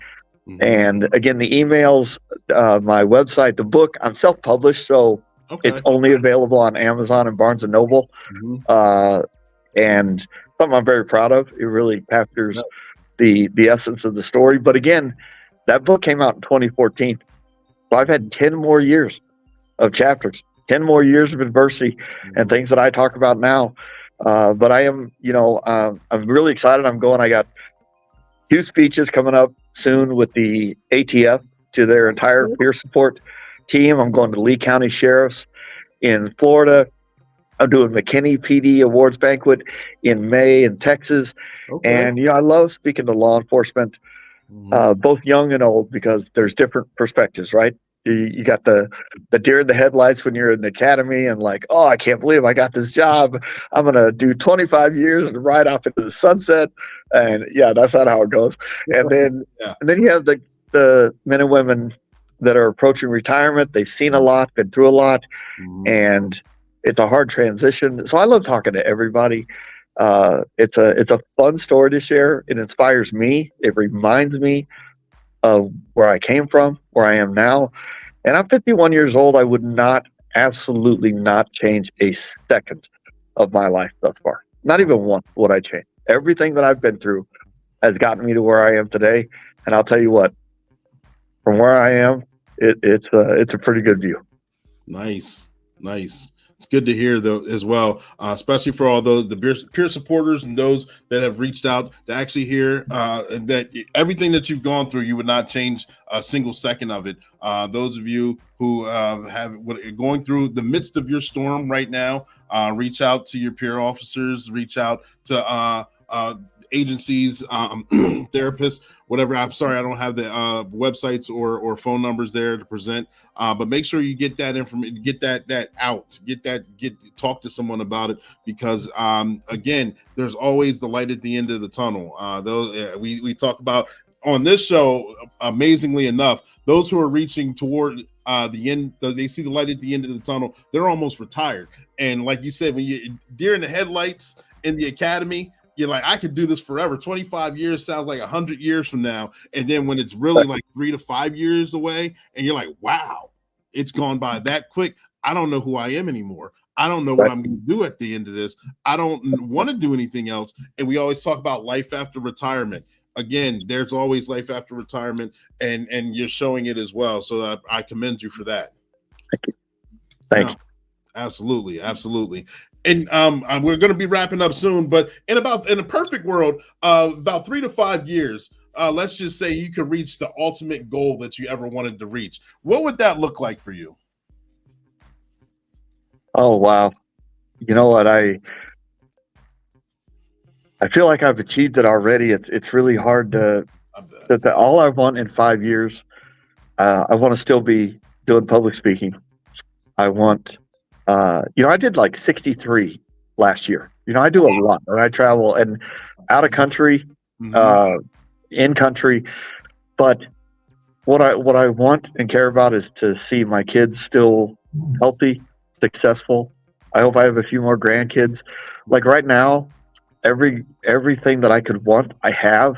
And again, the emails, my website, the book, I'm self-published, so it's only available on Amazon and Barnes & Noble. And something I'm very proud of. It really captures the essence of the story. But again, that book came out in 2014. So I've had 10 more years of chapters, 10 more years of adversity and things that I talk about now. But I am, I'm really excited. I got 2 speeches coming up soon with the ATF to their entire peer support team. I'm going to Lee County Sheriff's in Florida. I'm doing McKinney PD Awards Banquet in May in Texas. And, I love speaking to law enforcement, both young and old, because there's different perspectives, right? You got the deer in the headlights when you're in the academy and like, oh, I can't believe I got this job. I'm going to do 25 years and ride off into the sunset. And that's not how it goes. And then you have the men and women that are approaching retirement. They've seen a lot, been through a lot, and it's a hard transition. So I love talking to everybody. It's a fun story to share. It inspires me. It reminds me of where I came from, where I am now. And I'm 51 years old. I would absolutely not change a second of my life thus far. Not even one would I change. Everything that I've been through has gotten me to where I am today. And I'll tell you what, from where I am, it's a pretty good view. Nice. It's good to hear though as well, especially for all those the peer supporters and those that have reached out to actually hear that everything that you've gone through, you would not change a single second of it. Those of you who have going through the midst of your storm right now, reach out to your peer officers, reach out to agencies, therapists, whatever. I'm sorry, I don't have the websites or phone numbers there to present. But make sure you get that information, get that out, talk to someone about it, because again, there's always the light at the end of the tunnel. We talk about on this show, amazingly enough, those who are reaching toward the end, they see the light at the end of the tunnel, they're almost retired. And like you said, when you're deer in the headlights in the academy, you're like, I could do this forever. 25 years sounds like 100 years from now. And then when it's really like 3 to 5 years away, and you're like, wow, it's gone by that quick. I don't know who I am anymore. I don't know what I'm going to do at the end of this. I don't want to do anything else. And we always talk about life after retirement. Again, there's always life after retirement, and you're showing it as well. So I commend you for that. Thank you. Thanks. Absolutely. And we're going to be wrapping up soon, but in a perfect world, about 3 to 5 years, let's just say you could reach the ultimate goal that you ever wanted to reach. What would that look like for you? Oh, wow. You know what? I feel like I've achieved it already. It's really hard all I want in 5 years, I want to still be doing public speaking. I want, I did like 63 last year. I do a lot, and I travel and out of country, in country. But what I want and care about is to see my kids still healthy, successful. I hope I have a few more grandkids. Like right now, everything that I could want, I have,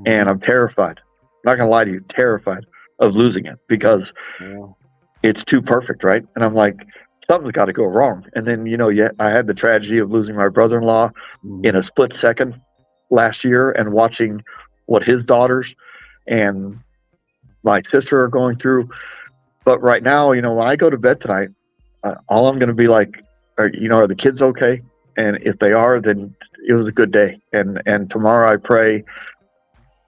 and I'm terrified. I'm not gonna lie to you, terrified of losing it because it's too perfect, right? And I'm like, something's got to go wrong. And then I had the tragedy of losing my brother-in-law in a split second last year, and watching what his daughters and my sister are going through. But right now, when I go to bed tonight, all I'm going to be like, are the kids okay? And if they are, then it was a good day. And tomorrow I pray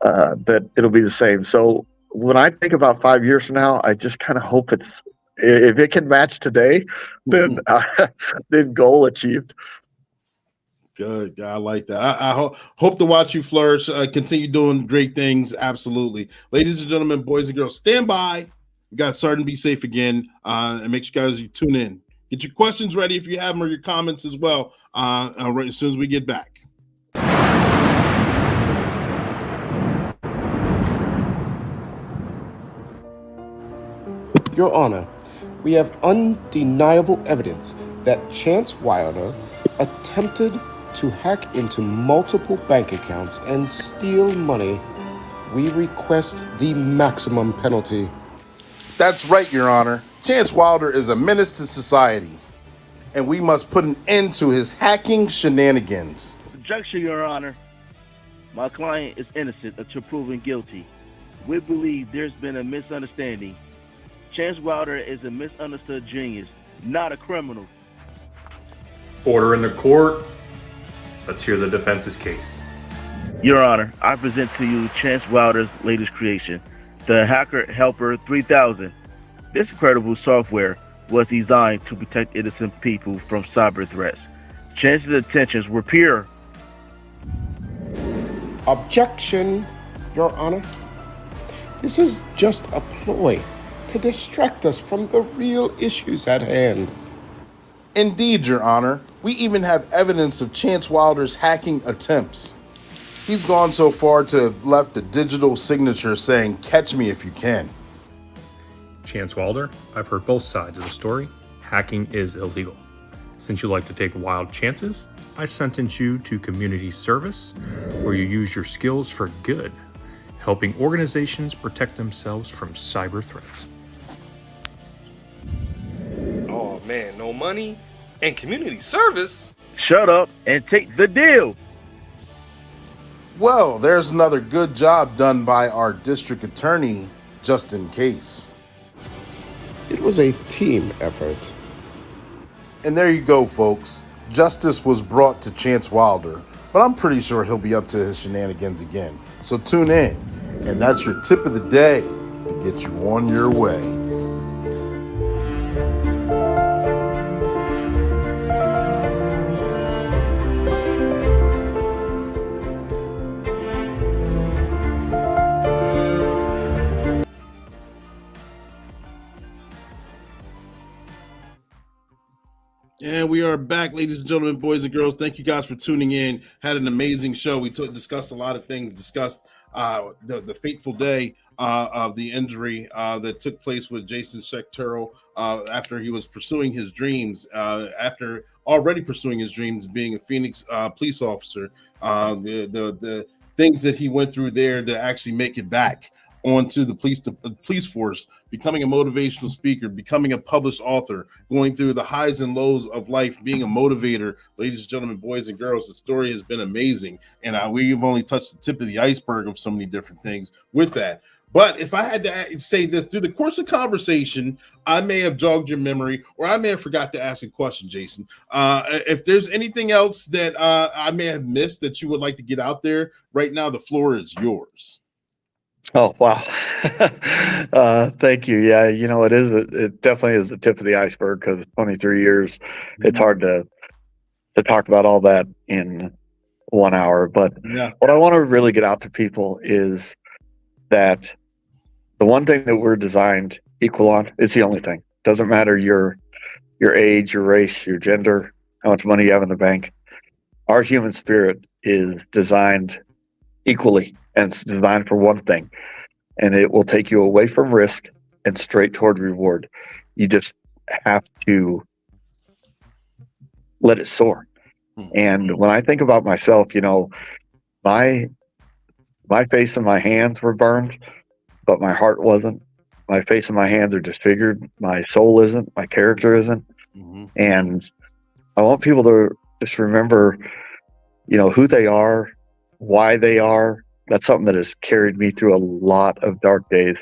that it'll be the same. So when I think about 5 years from now, I just kind of hope if it can match today, then goal achieved. Good. I like that. I hope to watch you flourish, continue doing great things. Absolutely. Ladies and gentlemen, boys and girls, stand by. We got Sergeant Be Safe again, and make sure you tune in. Get your questions ready if you have them, or your comments as well, right as soon as we get back. Your Honor, we have undeniable evidence that Chance Wilder attempted to hack into multiple bank accounts and steal money. We request the maximum penalty. That's right, Your Honor. Chance Wilder is a menace to society, and we must put an end to his hacking shenanigans. Objection, Your Honor. My client is innocent until proven guilty. We believe there's been a misunderstanding. Chance Wilder is a misunderstood genius, not a criminal. Order in the court. Let's hear the defense's case. Your Honor, I present to you Chance Wilder's latest creation, the Hacker Helper 3000. This incredible software was designed to protect innocent people from cyber threats. Chance's intentions were pure. Objection, Your Honor. This is just a ploy to distract us from the real issues at hand. Indeed, Your Honor. We even have evidence of Chance Wilder's hacking attempts. He's gone so far to have left the digital signature saying, "Catch me if you can." Chance Wilder, I've heard both sides of the story. Hacking is illegal. Since you like to take wild chances, I sentence you to community service, where you use your skills for good, helping organizations protect themselves from cyber threats. Man, no money and community service? Shut up and take the deal. Well, there's another good job done by our district attorney, just in case. It was a team effort. And there you go, folks. Justice was brought to Chance Wilder, but I'm pretty sure he'll be up to his shenanigans again. So tune in, and that's your tip of the day to get you on your way. And we are back, ladies and gentlemen, boys and girls. Thank you guys for tuning in. Had an amazing show. We discussed a lot of things. Discussed the fateful day of the injury that took place with Jason Schechterle after he was pursuing his dreams. After already pursuing his dreams, being a Phoenix police officer, the things that he went through there to actually make it back onto the police force, becoming a motivational speaker, becoming a published author, going through the highs and lows of life, being a motivator. Ladies and gentlemen, boys and girls, the story has been amazing. And we've only touched the tip of the iceberg of so many different things with that. But if I had to say that through the course of conversation, I may have jogged your memory, or I may have forgot to ask a question, Jason. If there's anything else that I may have missed that you would like to get out there right now, the floor is yours. Oh, wow. Thank you. Yeah, it definitely is the tip of the iceberg, because 23 years, it's hard to talk about all that in 1 hour. But what I want to really get out to people is that the one thing that we're designed equal on is the only thing. Doesn't matter your age, your race, your gender, how much money you have in the bank. Our human spirit is designed equally, and it's designed for one thing, and it will take you away from risk and straight toward reward. You just have to let it soar. And when I think about myself, my face and my hands were burned, but my heart wasn't. My face and my hands are disfigured. My soul isn't. My character isn't. And I want people to just remember, who they are, why they are. That's something that has carried me through a lot of dark days.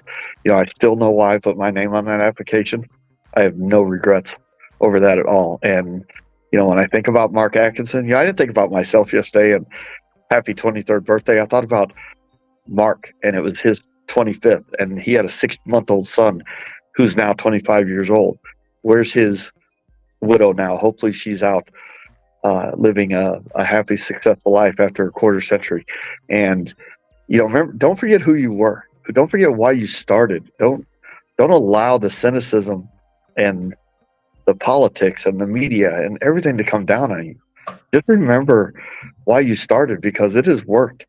I still know why I put my name on that application. I have no regrets over that at all. And, when I think about Mark Atkinson, I didn't think about myself yesterday and happy 23rd birthday. I thought about Mark, and it was his 25th, and he had a 6-month-old son who's now 25 years old. Where's his widow now? Hopefully she's out living a happy, successful life after a quarter century. And remember, don't forget who you were. Don't forget why you started. Don't allow the cynicism and the politics and the media and everything to come down on you. Just remember why you started, because it has worked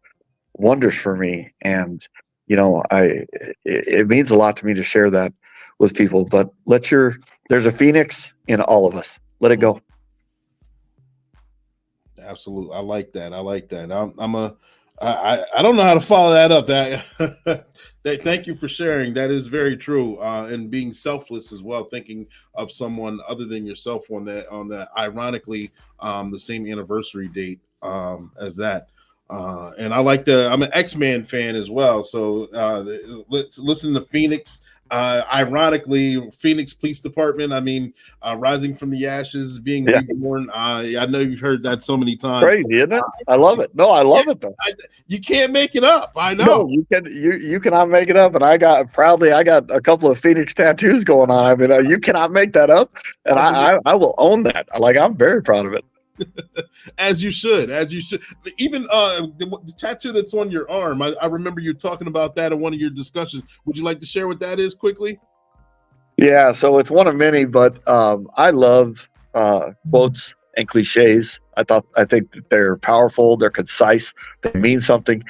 wonders for me. And it means a lot to me to share that with people. But there's a phoenix in all of us. Let it go. Absolutely. I like that. I don't know how to follow that up. Thank you for sharing. That is very true. And being selfless as well, thinking of someone other than yourself on that ironically, the same anniversary date as that. And I'm an X-Men fan as well. So let's listen to Phoenix. Ironically, Phoenix Police Department. Rising from the ashes, being reborn. I know you've heard that so many times. Crazy, isn't it? I love it. No, I love it though. You can't make it up. I know. No, you cannot make it up. And I got a couple of Phoenix tattoos going on. You cannot make that up. And I will own that. I'm very proud of it. As you should. Even the tattoo that's on your arm, I remember you talking about that in one of your discussions. Would you like to share what that is quickly? Yeah, so it's one of many, but I love quotes and cliches. I think that they're powerful, they're concise, they mean something.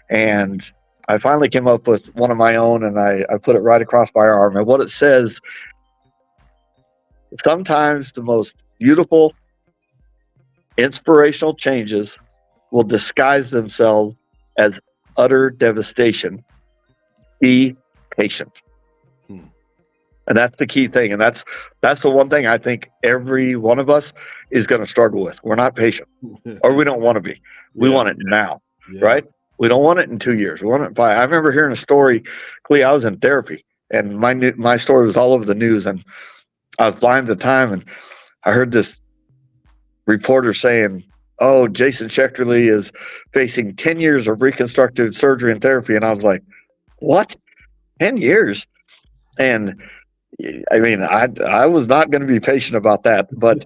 And I finally came up with one of my own, and I put it right across my arm. And what it says: sometimes the most beautiful, inspirational changes will disguise themselves as utter devastation. Be patient. And that's the key thing. And that's the one thing I think every one of us is going to struggle with. We're not patient, or we don't want to be. We want it now, right? We don't want it in 2 years. We want it by. I remember hearing a story, Clea, I was in therapy, and my story was all over the news, and I was blind at the time, and I heard this reporter saying, "Oh, Jason Schechterle is facing 10 years of reconstructive surgery and therapy," and I was like, "What? 10 years?" And I mean, I was not going to be patient about that, but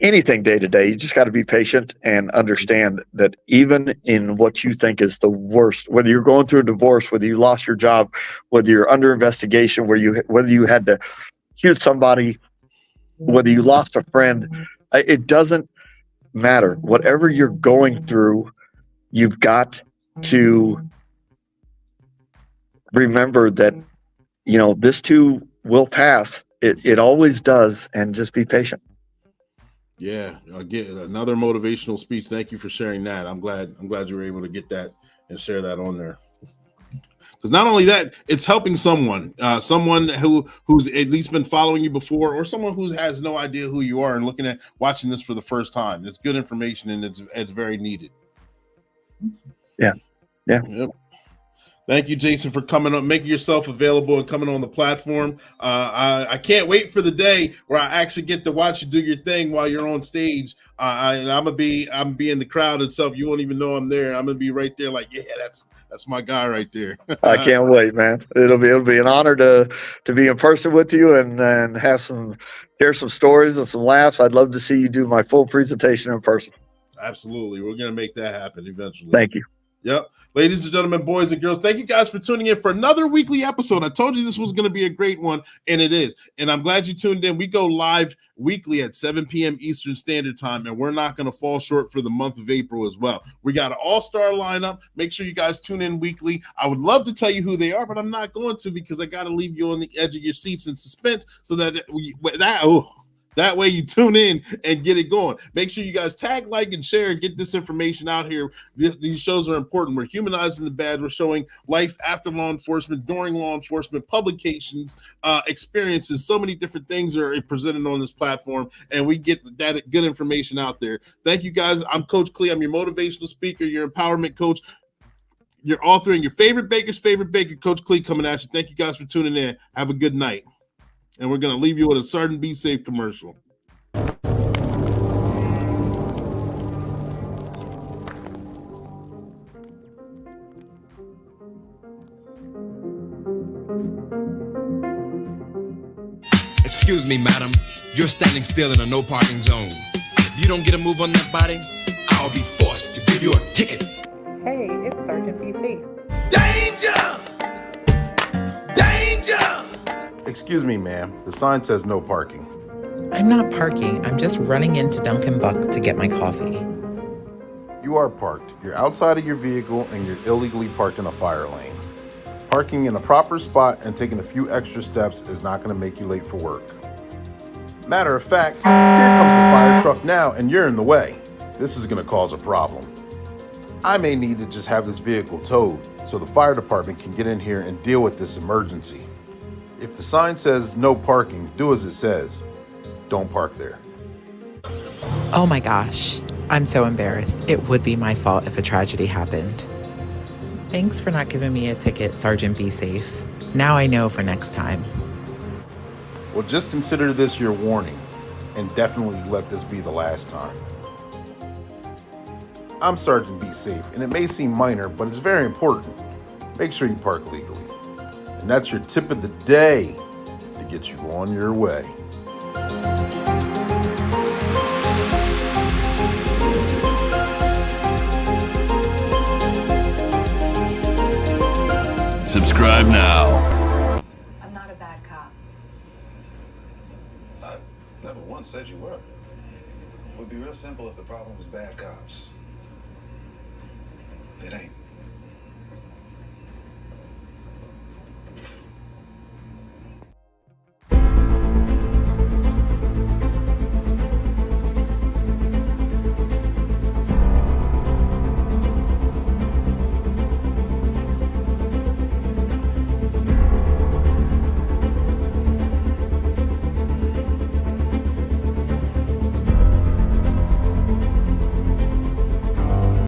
anything day to day, you just got to be patient and understand that even in what you think is the worst, whether you're going through a divorce, whether you lost your job, whether you're under investigation, whether you had to shoot somebody, whether you lost a friend, it doesn't matter. Whatever you're going through, you've got to remember that, this too will pass. It always does, and just be patient. Yeah, again, another motivational speech. Thank you for sharing that. I'm glad you were able to get that and share that on there. Because not only that, it's helping someone who's at least been following you before, or someone who has no idea who you are and watching this for the first time. It's good information, and it's very needed. Yeah. Yep. Thank you, Jason, for coming up, making yourself available and coming on the platform. I can't wait for the day where I actually get to watch you do your thing while you're on stage. And I'm be in the crowd and stuff. You won't even know I'm there. I'm gonna be right there, like, yeah, that's my guy right there. I can't wait, man. It'll be an honor to be in person with you and share some stories and some laughs. I'd love to see you do my full presentation in person. Absolutely, we're gonna make that happen eventually. Thank you. Yep. Ladies and gentlemen, boys and girls, thank you guys for tuning in for another weekly episode. I told you this was going to be a great one, and it is. And I'm glad you tuned in. We go live weekly at 7 p.m. Eastern Standard Time, and we're not going to fall short for the month of April as well. We got an all-star lineup. Make sure you guys tune in weekly. I would love to tell you who they are, but I'm not going to, because I got to leave you on the edge of your seats in suspense so that way you tune in and get it going. Make sure you guys tag, like, and share and get this information out here. These shows are important. We're humanizing the bad. We're showing life after law enforcement, during law enforcement, publications, experiences. So many different things are presented on this platform, and we get that good information out there. Thank you, guys. I'm Coach Clee. I'm your motivational speaker, your empowerment coach, your author, and your favorite baker's favorite baker, Coach Clee, coming at you. Thank you guys for tuning in. Have a good night. And we're going to leave you with a certain Be Safe commercial. Excuse me, madam. You're standing still in a no parking zone. If you don't get a move on that body, I'll be forced to give you a ticket. Hey, it's Sergeant Be Safe. Danger! Danger! Excuse me, ma'am. The sign says no parking. I'm not parking. I'm just running into Dunkin' Buck to get my coffee. You are parked. You're outside of your vehicle and you're illegally parked in a fire lane. Parking in a proper spot and taking a few extra steps is not going to make you late for work. Matter of fact, here comes the fire truck now and you're in the way. This is going to cause a problem. I may need to just have this vehicle towed so the fire department can get in here and deal with this emergency. If the sign says no parking, do as it says. Don't park there. Oh my gosh, I'm so embarrassed. It would be my fault if a tragedy happened. Thanks for not giving me a ticket, Sergeant Be Safe. Now I know for next time. Well, just consider this your warning, and definitely let this be the last time. I'm Sergeant Be Safe, and it may seem minor, but it's very important. Make sure you park legally. And that's your tip of the day to get you on your way. Subscribe now. I'm not a bad cop. I never once said you were. It would be real simple if the problem was bad cops. It ain't.